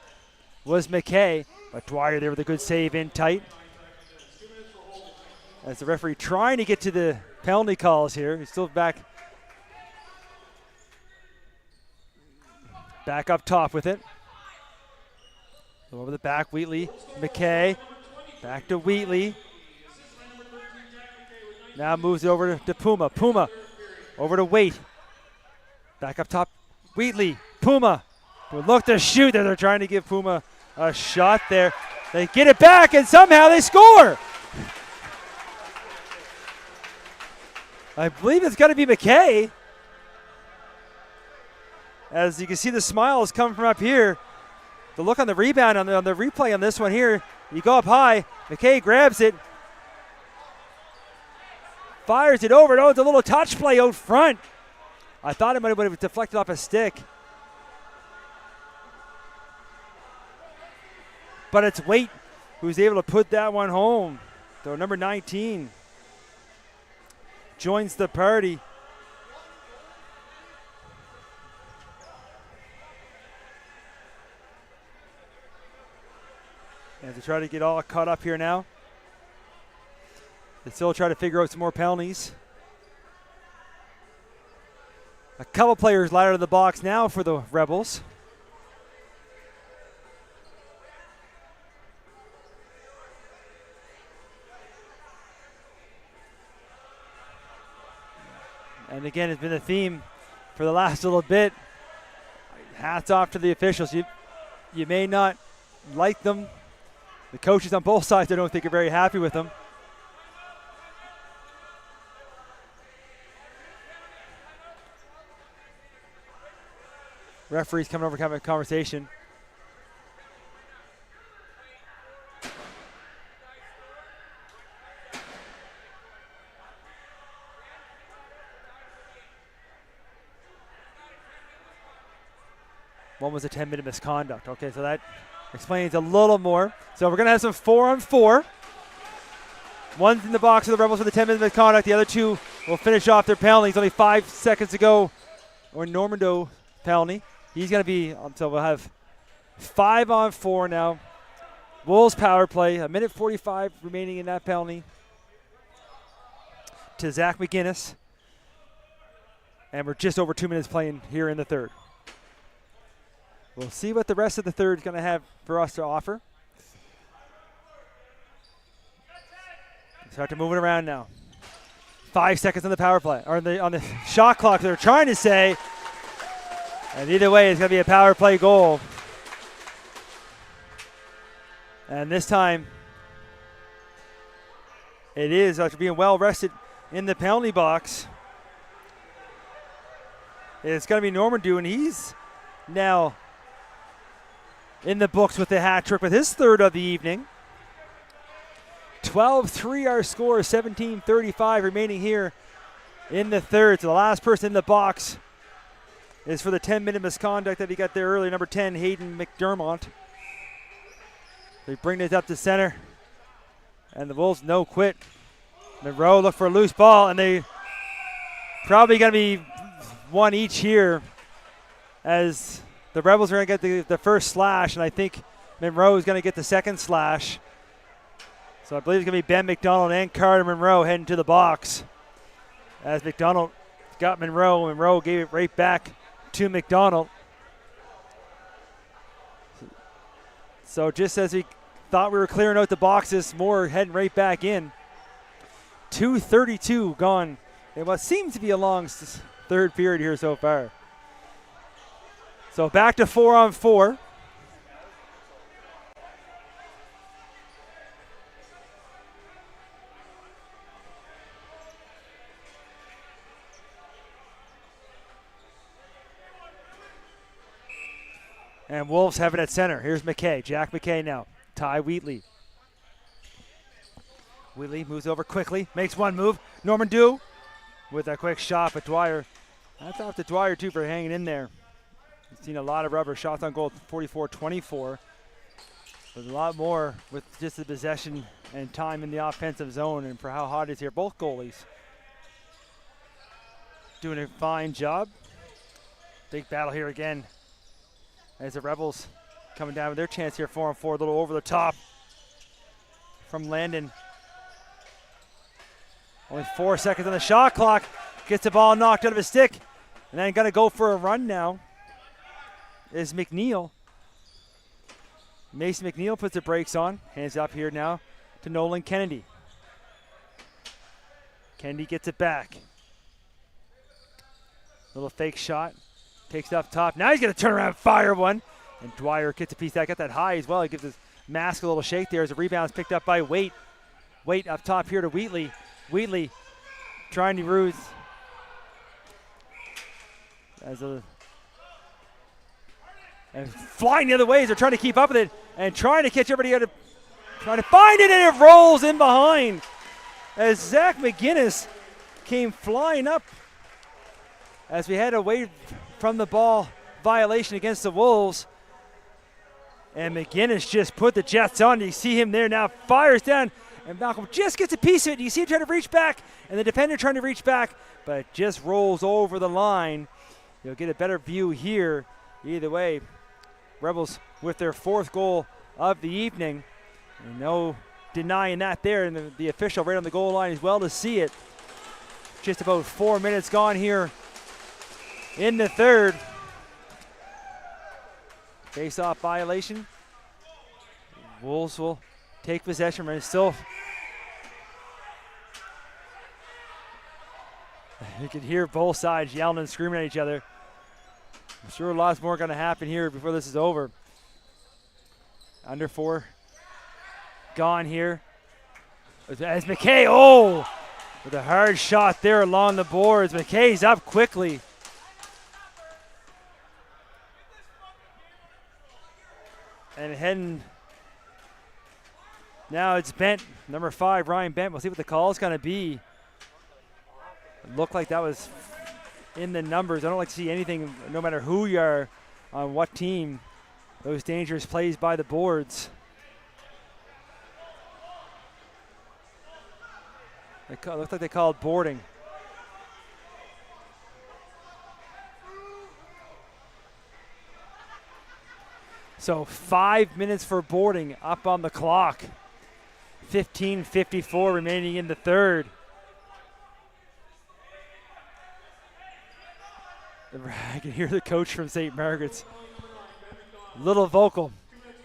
Speaker 3: was McKay, but Dwyer there with a good save in tight. As the referee trying to get to the penalty calls here. He's still back up top with it. Over the back, Wheatley, McKay. Back to Wheatley. Now moves it over to Puma. Puma over to Waite. Back up top, Wheatley. Puma. Would look to shoot there. They're trying to give Puma a shot there. They get it back and somehow they score. I believe it's got to be McKay. As you can see, the smile is coming from up here. The look on the rebound on the replay on this one here. You go up high. McKay grabs it. Fires it over. Oh, it's a little touch play out front. I thought it might have deflected off a stick. But it's Waite who's able to put that one home. So number 19 joins the party. As they try to get all caught up here now. They still try to figure out some more penalties. A couple players light out of the box now for the Rebels. And again, it's been a theme for the last little bit. Hats off to the officials. You may not like them. The coaches on both sides, I don't think, are very happy with them. Referees coming over having a conversation. One was a 10-minute misconduct. Okay, so that explains a little more. So we're going to have some 4-on-4. One's in the box of the Rebels for the 10-minute misconduct. The other two will finish off their penalties. Only 5 seconds to go. Or Normando penalty. He's going to be, so we'll have 5-on-4 now. Wolves power play. 1:45 remaining in that penalty. To Zach McGinnis. And we're just over 2 minutes playing here in the third. We'll see what the rest of the third is going to have for us to offer. Start to move it around now. 5 seconds on the power play, or on the shot clock. They're trying to say, and either way, it's going to be a power play goal. And this time, it is after being well rested in the penalty box. It's going to be Normandeau, and he's now in the books with the hat trick with his third of the evening. 12-3 our score, 17:35 remaining here in the third. So the last person in the box is for the 10-minute misconduct that he got there earlier, number 10, Hayden McDermott. They bring this up to center, and the Wolves no quit. Monroe look for a loose ball, and they probably going to be one each here as the Rebels are going to get the first slash, and I think Monroe is going to get the second slash. So I believe it's going to be Ben McDonald and Carter Monroe heading to the box. As McDonald got Monroe, Monroe gave it right back to McDonald. So just as we thought we were clearing out the boxes, more heading right back in. 2:32 gone in what seems to be a long third period here so far. So back to 4-on-4. And Wolves have it at center. Here's McKay. Jack McKay now. Ty Wheatley. Wheatley moves over quickly. Makes one move. Norman Dew with a quick shot, but Dwyer. That's off to Dwyer, too, for hanging in there. We've seen a lot of rubber shots on goal, 44-24. There's a lot more with just the possession and time in the offensive zone and for how hot it is here. Both goalies doing a fine job. Big battle here again as the Rebels coming down with their chance here, 4-on-4, a little over the top from Landon. Only 4 seconds on the shot clock. Gets the ball knocked out of his stick. And then going to go for a run now is McNeil. Mason McNeil puts the brakes on. Hands up here now to Nolan Kennedy. Kennedy gets it back. Little fake shot. Takes it up top. Now he's going to turn around and fire one. And Dwyer gets a piece of that. Got that high as well. He gives his mask a little shake there as the rebound's picked up by Waite. Waite up top here to Wheatley. Wheatley trying to ruse. And flying the other way as they're trying to keep up with it and trying to catch everybody out of, trying to find it, and it rolls in behind as Zach McGinnis came flying up as we had away from the ball violation against the Wolves. And McGinnis just put the Jets on. You see him there now, fires down, and Malcolm just gets a piece of it. You see him trying to reach back, and the defender trying to reach back, but it just rolls over the line. You'll get a better view here. Either way, Rebels with their 4th goal of the evening. And no denying that there, and the official right on the goal line as well to see it. Just about 4 minutes gone here in the third. Face-off violation. Wolves will take possession, but it's still. You can hear both sides yelling and screaming at each other. I'm sure lots more going to happen here before this is over. Under 4 gone here. As McKay, with a hard shot there along the boards. McKay's up quickly. And heading, now it's Bent, number 5, Ryan Bent. We'll see what the call is going to be. It looked like that was in the numbers. I don't like to see anything, no matter who you are, on what team, those dangerous plays by the boards. It looked like they called boarding. So 5 minutes for boarding up on the clock. 15:54 remaining in the third. I can hear the coach from St. Margaret's. Little vocal.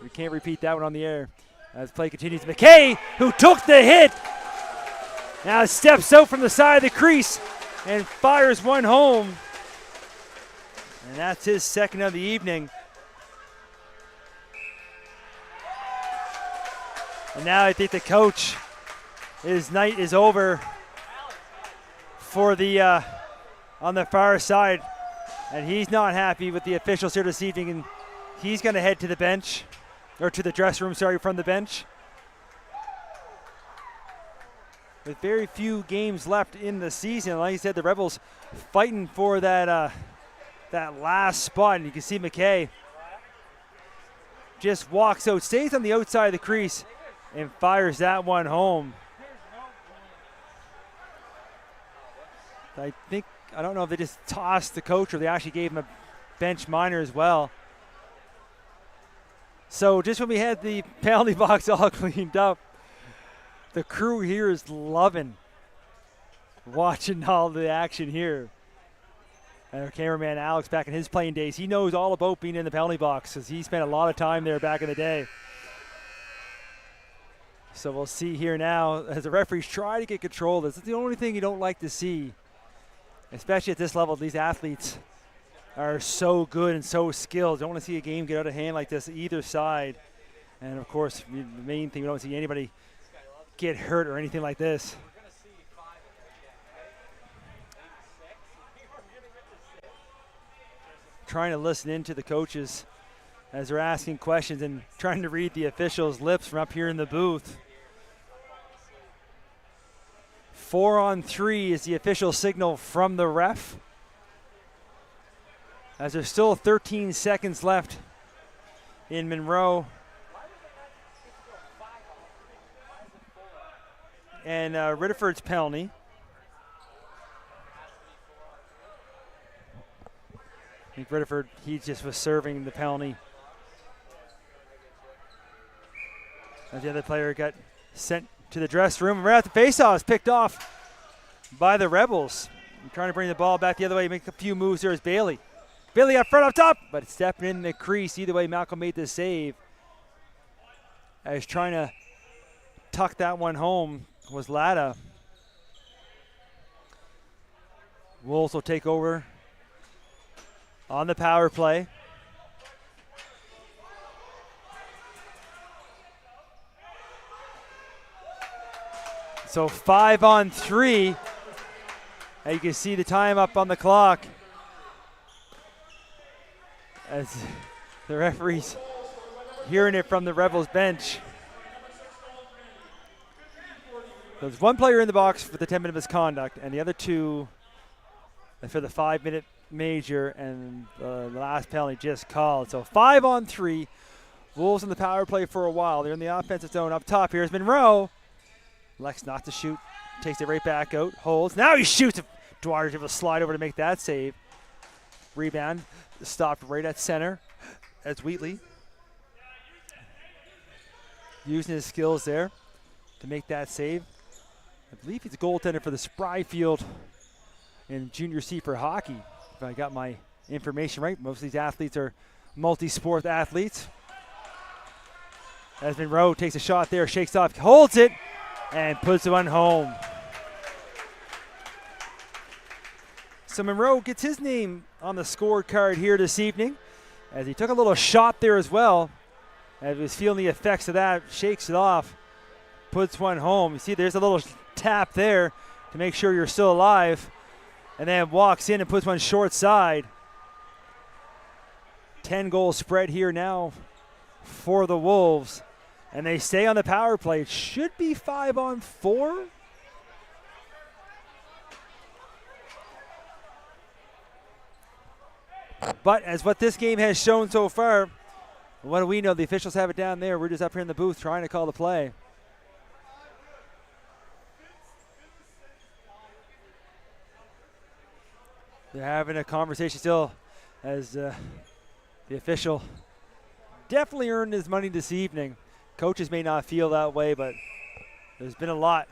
Speaker 3: We can't repeat that one on the air. As play continues, McKay, who took the hit, now steps out from the side of the crease and fires one home. And that's his second of the evening. And now I think the coach, his night is over for the on the far side. And he's not happy with the officials here this evening, and he's going to head to the bench, or to the dressing room, sorry, from the bench. With very few games left in the season, like I said, the Rebels fighting for that that last spot. And you can see McKay just walks out, stays on the outside of the crease, and fires that one home. I don't know if they just tossed the coach or they actually gave him a bench minor as well. So just when we had the penalty box all cleaned up, the crew here is loving watching all the action here. And our cameraman Alex, back in his playing days, he knows all about being in the penalty box because he spent a lot of time there back in the day. So we'll see here now as the referees try to get control of this. It's the only thing you don't like to see, especially at this level. These athletes are so good and so skilled. Don't want to see a game get out of hand like this either side. And of course, the main thing, we don't see anybody get hurt or anything like this. Trying to listen into the coaches as they're asking questions and trying to read the officials' lips from up here in the booth. 4-on-3 is the official signal from the ref, as there's still 13 seconds left in Monroe. And Ritterford's penalty. I think Ritterford, he just was serving the penalty. As the other player got sent to the dressing room. Right at the face-off, is picked off by the Rebels. And trying to bring the ball back the other way, make a few moves there is Bailey. Bailey up front up top, but it's stepping in the crease. Either way, Malcolm made the save. As trying to tuck that one home was Latta. Wolves will take over on the power play. So 5-on-3. And you can see the time up on the clock as the referees hearing it from the Rebels bench. There's one player in the box for the 10-minute misconduct, and the other two for the 5-minute major, and the last penalty just called. So 5-on-3. Wolves in the power play for a while. They're in the offensive zone up top. Here's Monroe. Lex not to shoot. Takes it right back out. Holds. Now he shoots. Dwyer's able to slide over to make that save. Rebound. Stopped right at center as Wheatley using his skills there to make that save. I believe he's a goaltender for the Spryfield in Junior C for hockey, if I got my information right. Most of these athletes are multi-sport athletes. As Monroe takes a shot there, shakes off, holds it, and puts one home. So Monroe gets his name on the scorecard here this evening, as he took a little shot there as well. As he was feeling the effects of that, shakes it off, puts one home. You see there's a little tap there to make sure you're still alive, and then walks in and puts one short side. 10-goal spread here now for the Wolves, and they stay on the power play. It should be 5-on-4. But as what this game has shown so far, what do we know? The officials have it down there. We're just up here in the booth trying to call the play. They're having a conversation still, as the official definitely earned his money this evening. Coaches may not feel that way, but there's been a lot.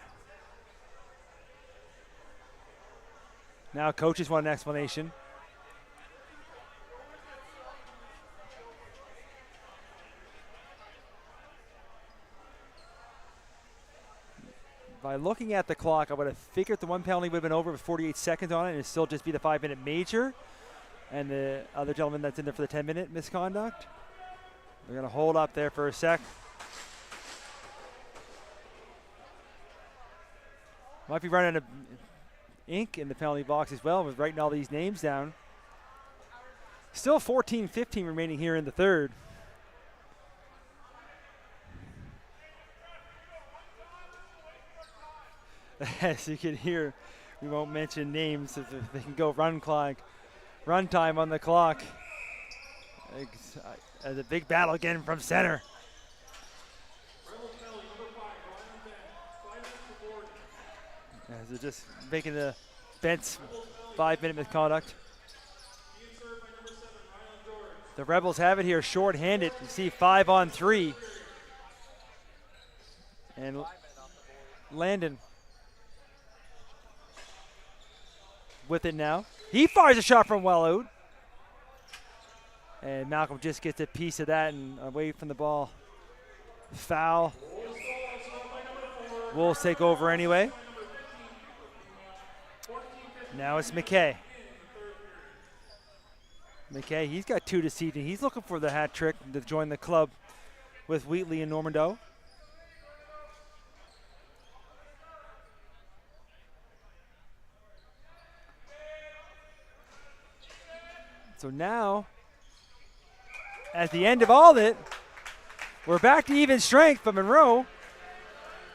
Speaker 3: Now coaches want an explanation. By looking at the clock, I would have figured the one penalty would have been over with 48 seconds on it, and it'd still just be the 5-minute major. And the other gentleman that's in there for the 10-minute misconduct. They're going to hold up there for a sec. Might be running out of ink in the penalty box as well with writing all these names down. Still 14-15 remaining here in the third. As you can hear, we won't mention names if they can go run time on the clock. As a big battle again from center. As they're just making the bench 5-minute misconduct. The Rebels have it here short-handed. You see 5-on-3. And Landon with it now. He fires a shot from well out. And Malcolm just gets a piece of that and away from the ball. Foul Wolves take over anyway. Now it's McKay. McKay, he's got 2 this evening. He's looking for the hat trick to join the club with Wheatley and Normando. So now, at the end of all that, we're back to even strength, but Monroe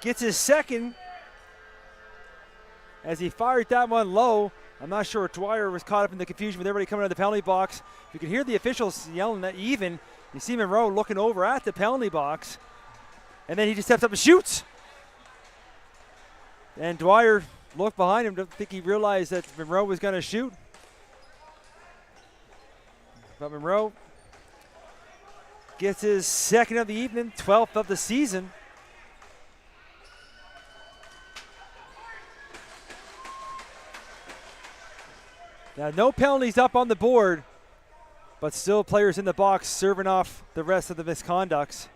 Speaker 3: gets his second as he fired that one low. I'm not sure Dwyer was caught up in the confusion with everybody coming out of the penalty box. You can hear the officials yelling that even. You see Monroe looking over at the penalty box, and then he just steps up and shoots. And Dwyer looked behind him. Don't think he realized that Monroe was going to shoot. But Monroe gets his second of the evening, 12th of the season. Now, no penalties up on the board, but still players in the box serving off the rest of the misconducts.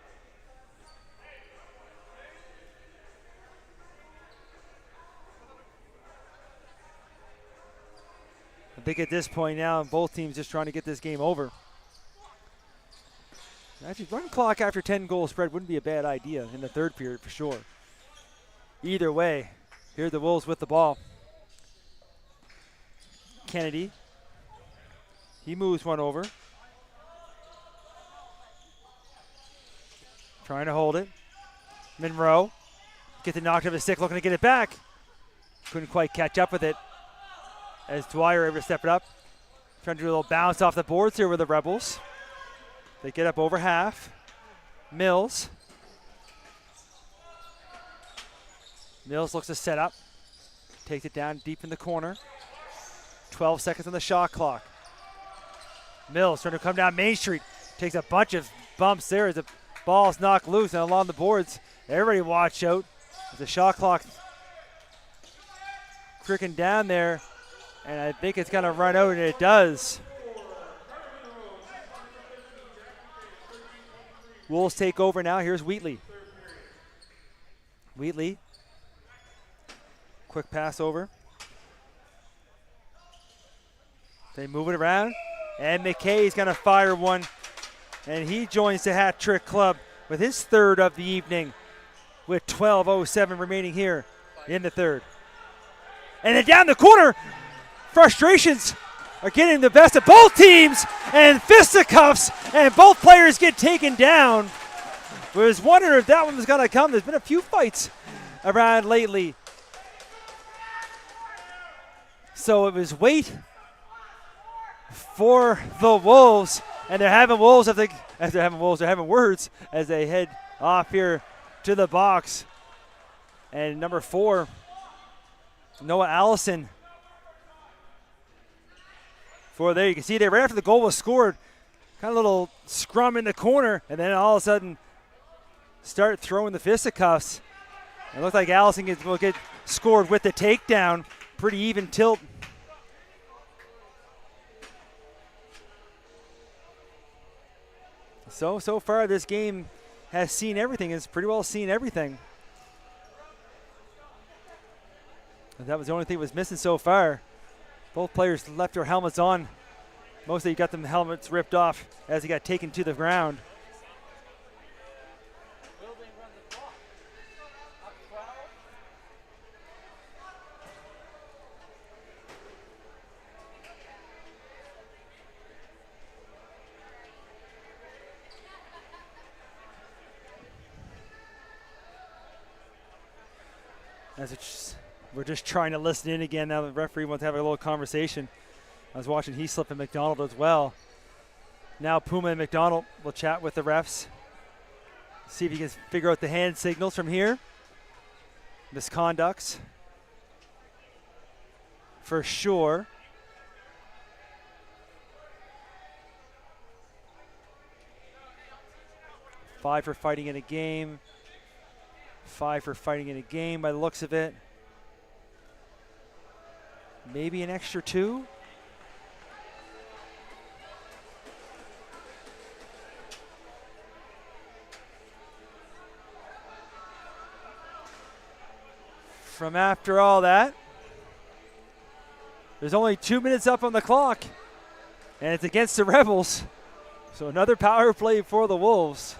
Speaker 3: I think at this point now, both teams just trying to get this game over. Actually, run clock after 10-goal spread wouldn't be a bad idea in the third period for sure. Either way, here are the Wolves with the ball. Kennedy. He moves one over. Trying to hold it. Monroe gets it knocked off his stick, looking to get it back. Couldn't quite catch up with it as Dwyer able to step it up. Trying to do a little bounce off the boards here with the Rebels. They get up over half. Mills. Mills looks to set up. Takes it down deep in the corner. 12 seconds on the shot clock. Mills trying to come down Main Street. Takes a bunch of bumps there as the ball's knocked loose and along the boards. Everybody watch out as the shot clock cricking down there. And I think it's going to run out, and it does. Wolves take over now. Here's Wheatley. Wheatley. Quick pass over. They move it around. And McKay's going to fire one. And he joins the hat trick club with his third of the evening with 12:07 remaining here in the third. And then down the corner, frustrations are getting the best of both teams, and fisticuffs, and both players get taken down. I was wondering if that one was going to come. There's been a few fights around lately. So it was wait for the Wolves, and they're having Wolves they're having words as they head off here to the box. And number 4, Noah Allison. There you can see there right after the goal was scored, kind of a little scrum in the corner, and then all of a sudden start throwing the fisticuffs. It looked like Allison will get scored with the takedown. Pretty even tilt. So far this game has seen everything. It's pretty well seen everything. And that was the only thing that was missing so far. Both players left their helmets on. Mostly got them helmets ripped off as he got taken to the ground. We're just trying to listen in again now. The referee wants to have a little conversation. I was watching Heaslip and McDonald as well. Now Puma and McDonald will chat with the refs. See if he can figure out the hand signals from here. Misconducts. For sure. Five for fighting in a game. 5 for fighting in a game by the looks of it. Maybe an extra 2. from after all that. There's only 2 minutes up on the clock, and it's against the Rebels. So another power play for the Wolves.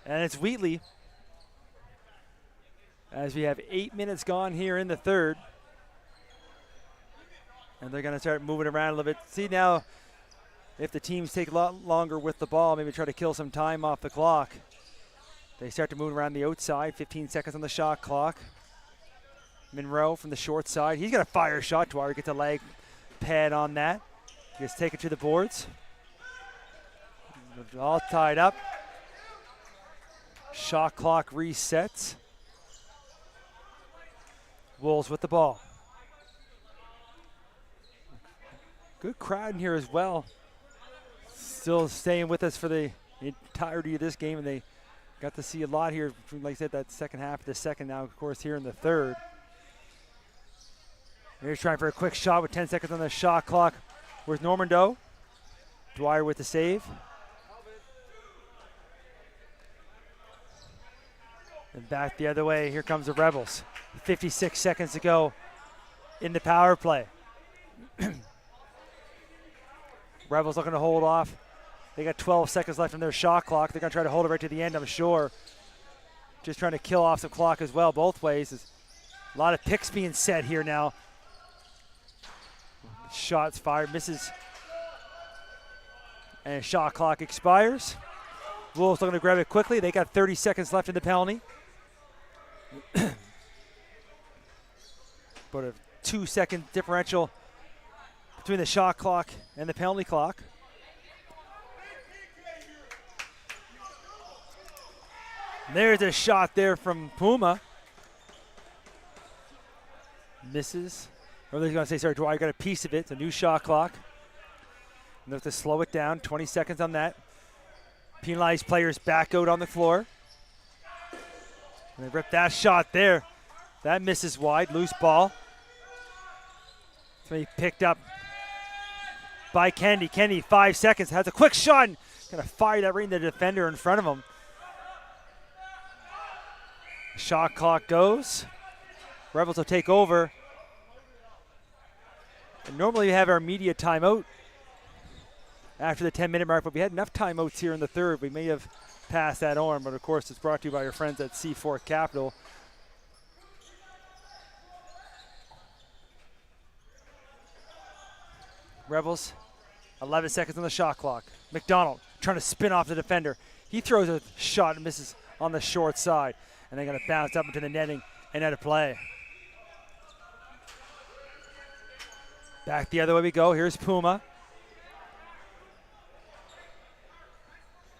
Speaker 3: And it's Wheatley, as we have 8 minutes gone here in the third. And they're going to start moving around a little bit. See now, if the teams take a lot longer with the ball, maybe try to kill some time off the clock. They start to move around the outside, 15 seconds on the shot clock. Monroe from the short side. He's got a fire shot. Dwyer gets a leg pad on that. He gets taken to the boards. All tied up. Shot clock resets. Wolves with the ball. Good crowd in here as well. Still staying with us for the entirety of this game, and they got to see a lot here, like I said, that second half of the second, now of course here in the third. Here's trying for a quick shot with 10 seconds on the shot clock. Where's Normando? Dwyer with the save. And back the other way, here comes the Rebels. 56 seconds to go in the power play. Rebels looking to hold off. They got 12 seconds left on their shot clock. They're going to try to hold it right to the end, I'm sure. Just trying to kill off some clock as well, both ways. There's a lot of picks being set here now. Shots fired, misses. And shot clock expires. Wolves looking to grab it quickly. They got 30 seconds left in the penalty. About a 2-second differential between the shot clock and the penalty clock. There's a shot there from Puma. Misses. Or they're going to say, sorry, Dwyer got a piece of it. It's a new shot clock. And they have to slow it down. 20 seconds on that. Penalized players back out on the floor. And they ripped that shot there. That misses wide. Loose ball. So he picked up by Kennedy. Kennedy, 5 seconds. Has a quick shot. Going to fire that right in the defender in front of him. Shot clock goes. Rebels will take over. And normally we have our media timeout after the 10-minute mark, but we had enough timeouts here in the third. We may have passed that on, but of course it's brought to you by our friends at C4 Capital. Rebels, 11 seconds on the shot clock. McDonald trying to spin off the defender. He throws a shot and misses on the short side. And they're going to bounce up into the netting and out of play. Back the other way we go. Here's Puma.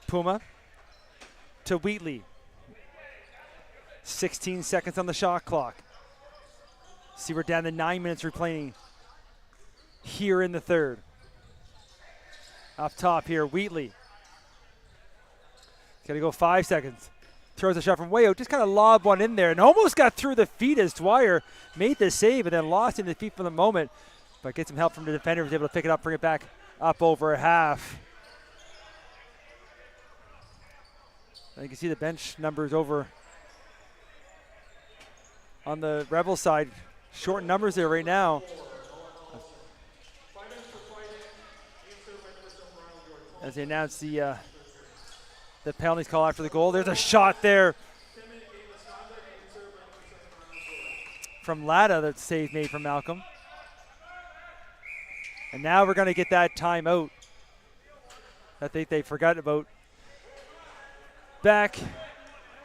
Speaker 3: Puma to Wheatley. 16 seconds on the shot clock. See, we're down to 9 minutes replaying here in the third. Up top here, Wheatley. Got to go 5 seconds. Throws a shot from way out, just kind of lobbed one in there and almost got through the feet as Dwyer made the save and then lost in the feet for the moment. But get some help from the defender, was able to pick it up, bring it back up over a half. And you can see the bench numbers over on the Rebel side. Short numbers there right now. As they announce the penalties call after the goal. There's a shot there from Latta. That save made from Malcolm. And now we're going to get that timeout. I think they forgot about. Back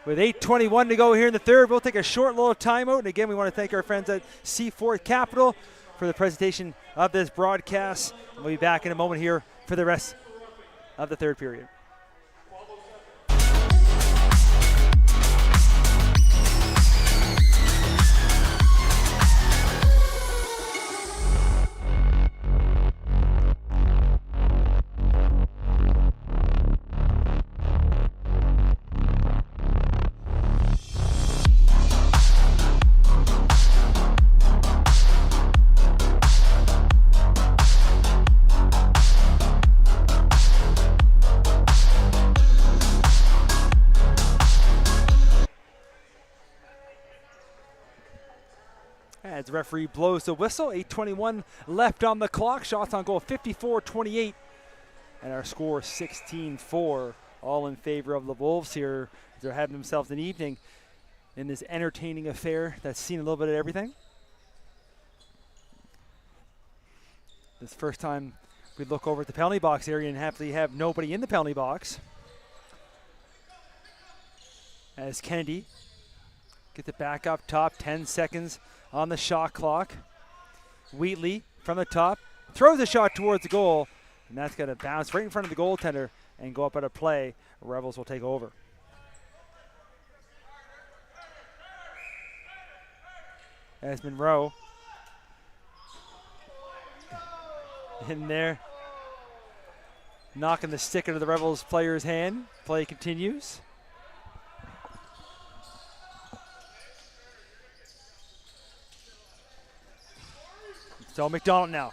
Speaker 3: with 8:21 to go here in the third. We'll take a short little timeout. And again, we want to thank our friends at C4 Capital for the presentation of this broadcast. We'll be back in a moment here for the rest of the third period. as the referee blows the whistle. 8:21 left on the clock. Shots on goal 54-28. And our score 16-4. All in favor of the Wolves here. They're having themselves an evening in this entertaining affair that's seen a little bit of everything. This first time we look over at the penalty box area and happily have nobody in the penalty box. As Kennedy gets it back up top, 10 seconds on the shot clock. Wheatley from the top throws a shot towards the goal, and that's going to bounce right in front of the goaltender and go up out of play. Rebels will take over. As Monroe in there, knocking the stick into the Rebels player's hand. Play continues. So McDonald now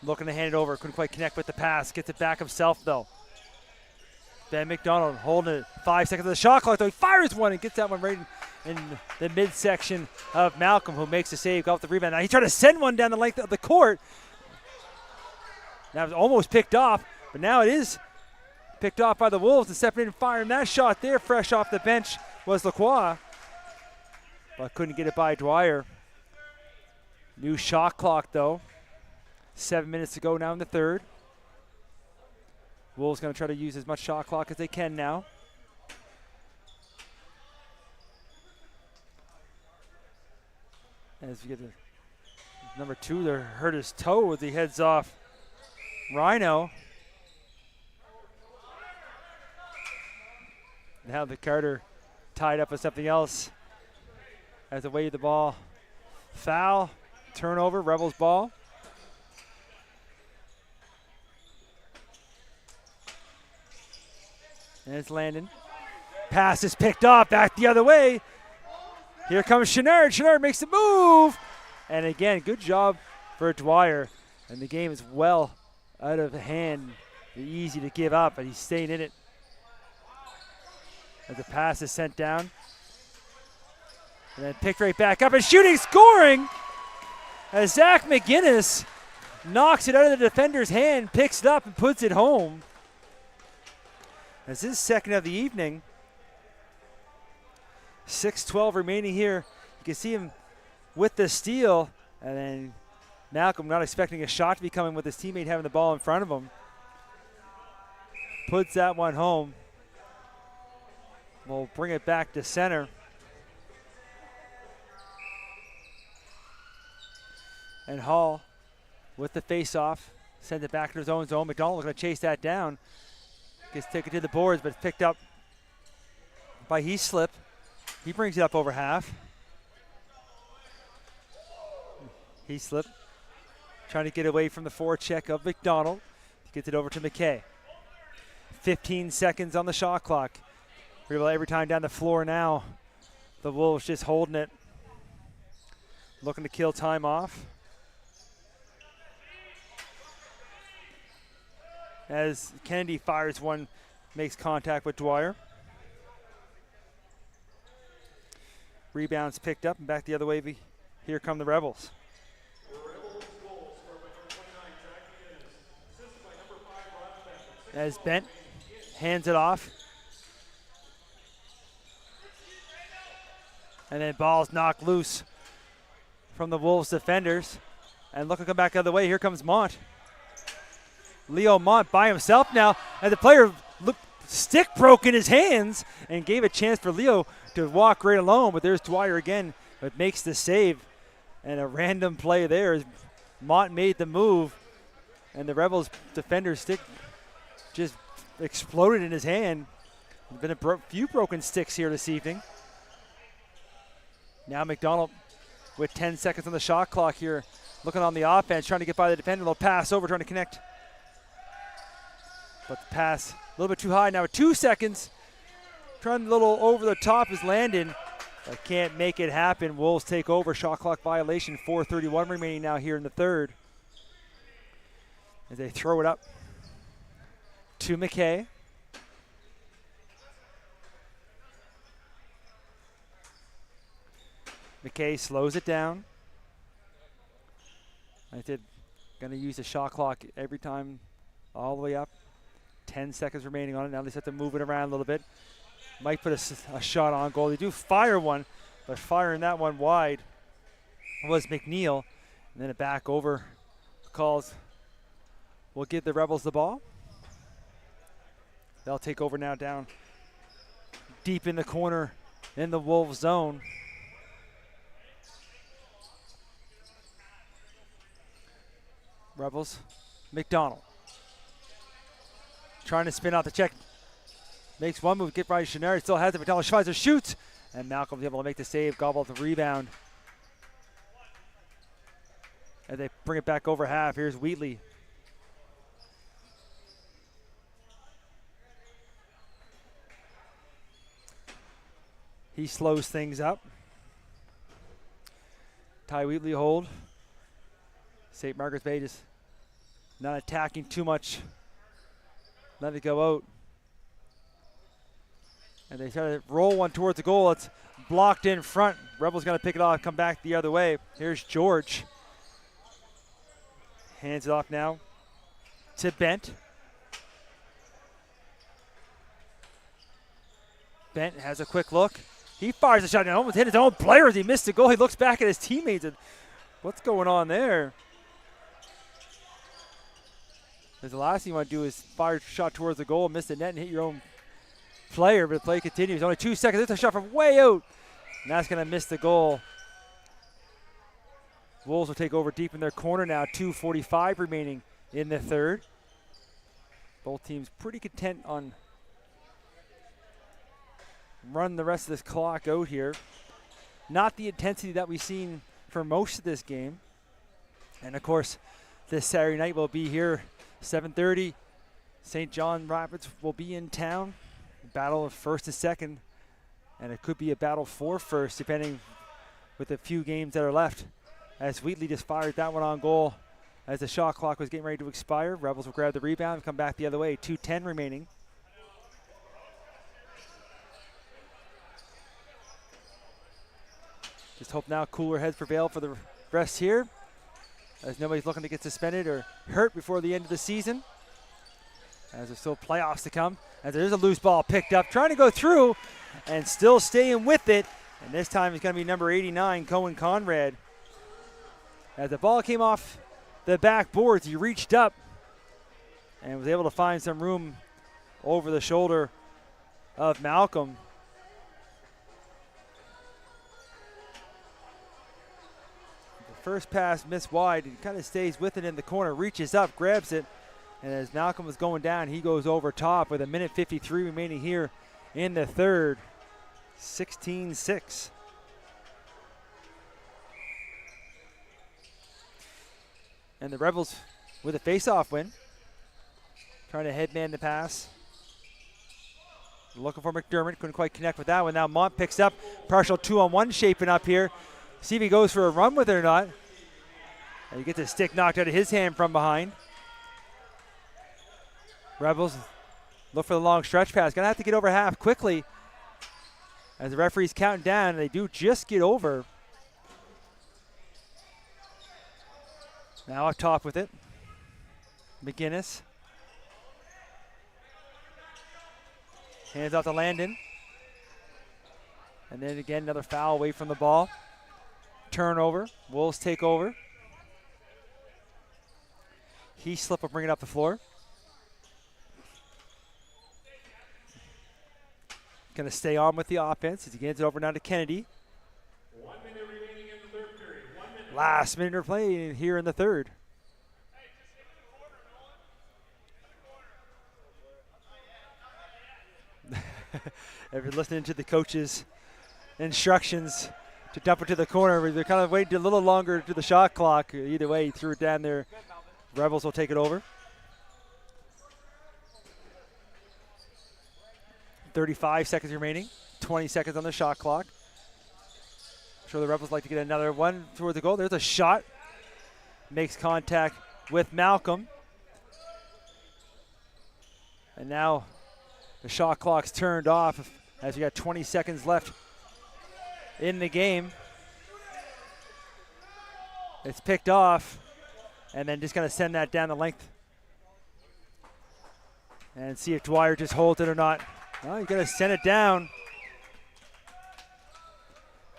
Speaker 3: looking to hand it over. Couldn't quite connect with the pass. Gets it back himself though. Ben McDonald holding it. 5 seconds of the shot clock though. He fires one and gets that one right in the midsection of Malcolm, who makes the save, got the rebound. Now he's trying to send one down the length of the court. That was almost picked off, but now it is picked off by the Wolves and stepping in and firing that shot there. Fresh off the bench was Lacroix, but couldn't get it by Dwyer. New shot clock though. 7 minutes to go now in the third. Wolves going to try to use as much shot clock as they can now. As we get to number 2 there, hurt his toe as he heads off Rhino. Now the Carter tied up with something else as they wave the ball. Foul, turnover, Rebels ball. And it's Landon. Pass is picked off, back the other way. Here comes Chenard. Chenard makes the move. And again, good job for Dwyer. And the game is well out of hand. Easy to give up, but he's staying in it. As the pass is sent down. And then picked right back up and shooting, scoring. As Zach McGinnis knocks it out of the defender's hand, picks it up and puts it home. As his second of the evening. 6:12 remaining here. You can see him with the steal, and then Malcolm not expecting a shot to be coming with his teammate having the ball in front of him. Puts that one home. We'll bring it back to center. And Hall with the face-off. Sends it back to his own zone. McDonald going to chase that down. Gets taken to the boards, but it's picked up by Heaslip. He brings it up over half. Heaslip trying to get away from the forecheck of McDonald. Gets it over to McKay. 15 seconds on the shot clock. Every time down the floor now. The Wolves just holding it. Looking to kill time off. As Kennedy fires one, makes contact with Dwyer. Rebounds picked up and back the other way. Here come the Rebels. As Bent hands it off. And then ball's knocked loose from the Wolves defenders. And looking to come back the other way, here comes Mont. Leo Mont by himself now, and the player stick broke in his hands and gave a chance for Leo to walk right alone, but there's Dwyer again, but makes the save. And a random play there as Mont made the move, and the Rebels defender's stick just exploded in his hand. There's been a few broken sticks here this evening. Now McDonald with 10 seconds on the shot clock here, looking on the offense, trying to get by the defender. They'll pass over, trying to connect. But the pass a little bit too high now with 2 seconds. Trying a little over the top is Landon, but can't make it happen. Wolves take over. Shot clock violation. 4:31 remaining now here in the third. As they throw it up to McKay. McKay slows it down. I said, going to use the shot clock every time all the way up. 10 seconds remaining on it. Now they just have to move it around a little bit. Might put a shot on goal. They do fire one, but firing that one wide was McNeil. And then a back over calls will give the Rebels the ball. They'll take over now down deep in the corner in the Wolves zone. Rebels, McDonald. Trying to spin out the check. Makes one move, get by Chenard, still has it. McDonald tries to shoot, and Malcolm's able to make the save, gobble the rebound. And they bring it back over half. Here's Wheatley. He slows things up. Ty Wheatley hold. St. Margaret's Bay just not attacking too much. Let it go out. And they try to roll one towards the goal. It's blocked in front. Rebels going to pick it off, come back the other way. Here's George. Hands it off now to Bent. Bent has a quick look. He fires a shot and almost hit his own player as he missed the goal. He looks back at his teammates and what's going on there? Because the last thing you want to do is fire a shot towards the goal, miss the net, and hit your own player, but the play continues. Only 2 seconds. It's a shot from way out, and that's going to miss the goal. Wolves will take over deep in their corner now. 2:45 remaining in the third. Both teams pretty content on run the rest of this clock out here. Not the intensity that we've seen for most of this game. And of course, this Saturday night will be here, 7:30. St. John Rapids will be in town. Battle of first and second. And it could be a battle for first, depending with the few games that are left. As Wheatley just fired that one on goal as the shot clock was getting ready to expire. Rebels will grab the rebound and come back the other way. 2:10 remaining. Just hope now cooler heads prevail for the rest here, as nobody's looking to get suspended or hurt before the end of the season. As there's still playoffs to come. As there's a loose ball picked up, trying to go through and still staying with it. And this time it's going to be number 89, Cohen Conrad. As the ball came off the backboards, he reached up and was able to find some room over the shoulder of Malcolm. The first pass missed wide. He kind of stays with it in the corner, reaches up, grabs it, and as Malcolm was going down, he goes over top with 1:53 remaining here in the third. 16-6. And the Rebels with a face-off win. Trying to headman the pass. Looking for McDermott. Couldn't quite connect with that one. Now Mont picks up. Partial 2-on-1 shaping up here. See if he goes for a run with it or not. And he gets a stick knocked out of his hand from behind. Rebels look for the long stretch pass. Going to have to get over half quickly as the referee's counting down. And they do just get over. Now up top with it. McGinnis. Hands off to Landon. And then again, another foul away from the ball. Turnover. Wolves take over. Heaslip will bring it up the floor. Going to stay on with the offense as he hands it over now to Kennedy.
Speaker 1: 1 minute remaining in the third period. 1 minute.
Speaker 3: Last minute of play here in the third. If you're listening to the coach's instructions to dump it to the corner, they're kind of waiting a little longer to the shot clock. Either way, he threw it down there. Rebels will take it over. 35 seconds remaining. 20 seconds on the shot clock. I'm sure the Rebels like to get another one toward the goal. There's a shot. Makes contact with Malcolm. And now the shot clock's turned off as we got 20 seconds left in the game. It's picked off. And then just going to send that down the length. And see if Dwyer just holds it or not. Oh, he's going to send it down.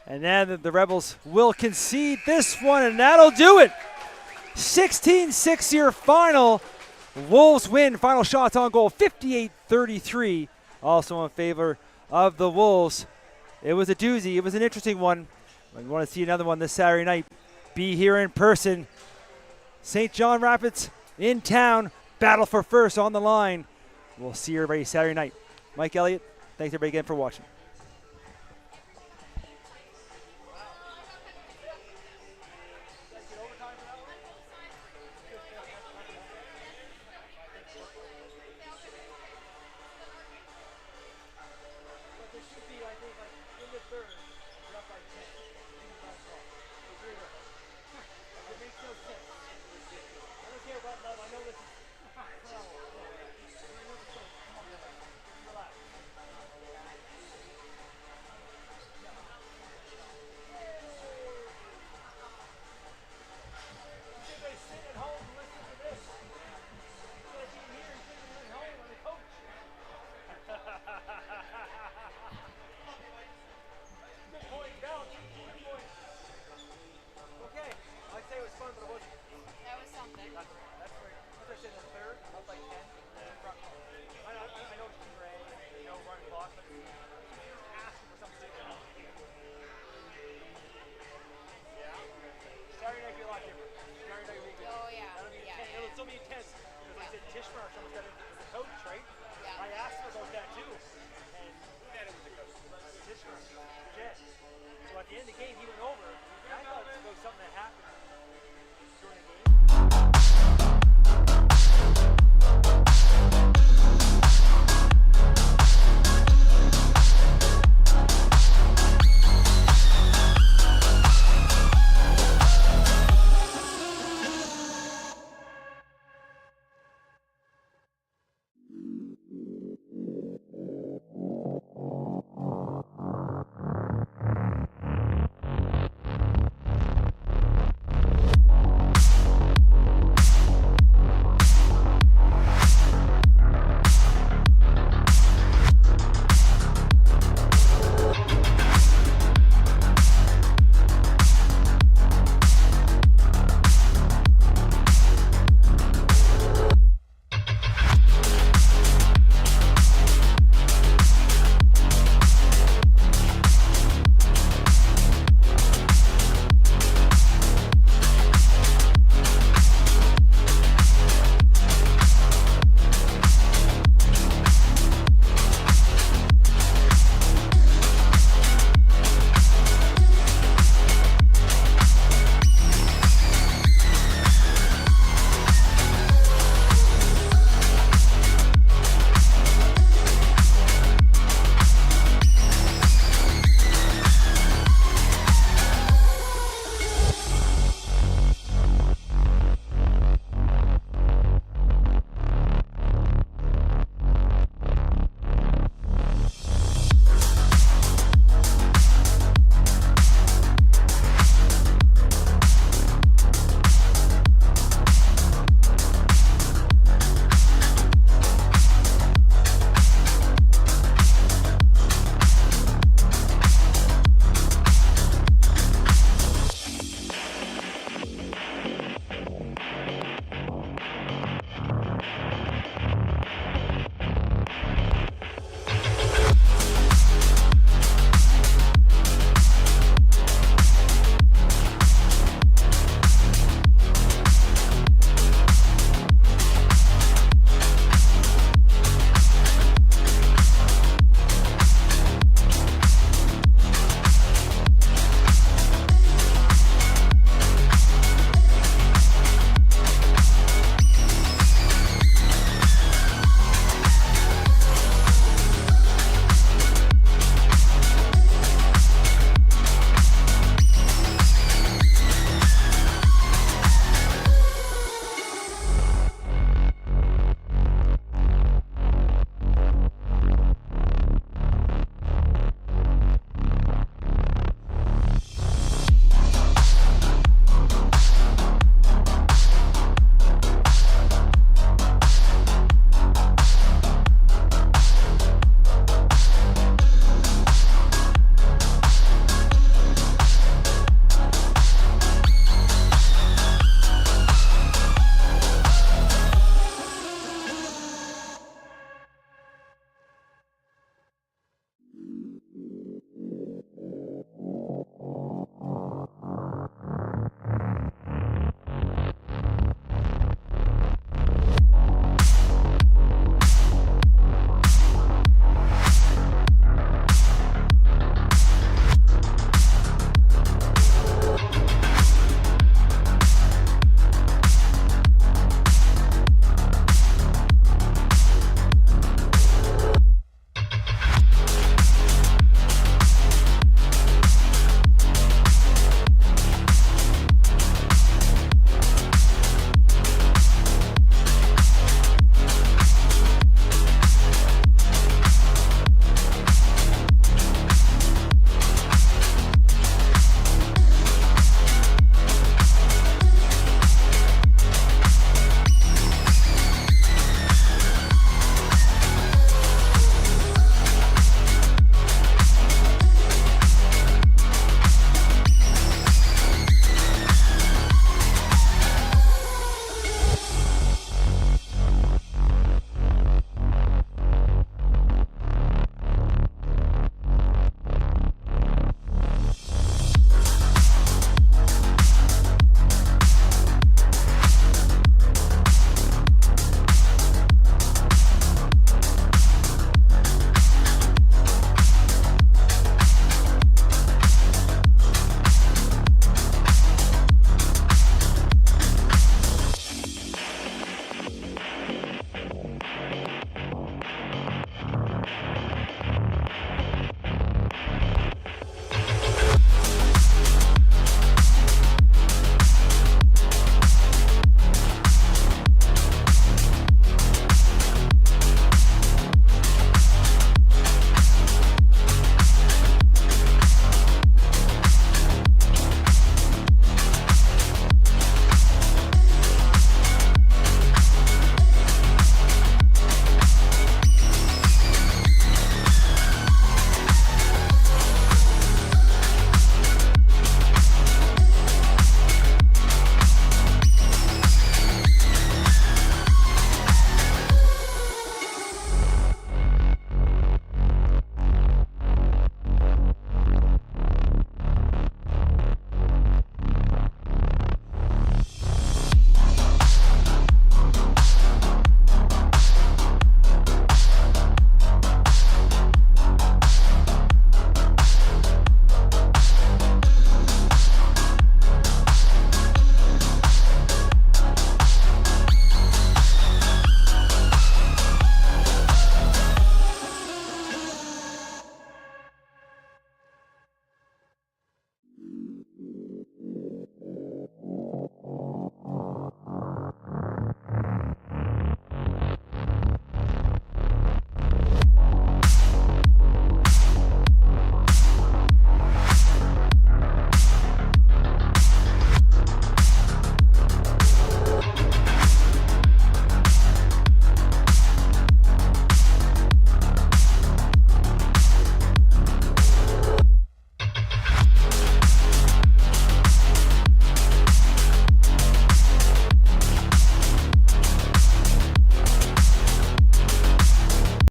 Speaker 3: And then the Rebels will concede this one, and that'll do it. 16-6 your final. Wolves win. Final shots on goal, 58-33. Also in favor of the Wolves. It was a doozy. It was an interesting one. We want to see another one this Saturday night. Be here in person. St. John Rapids in town. Battle for first on the line. We'll see everybody Saturday night. Mike Elliott, thanks everybody again for watching.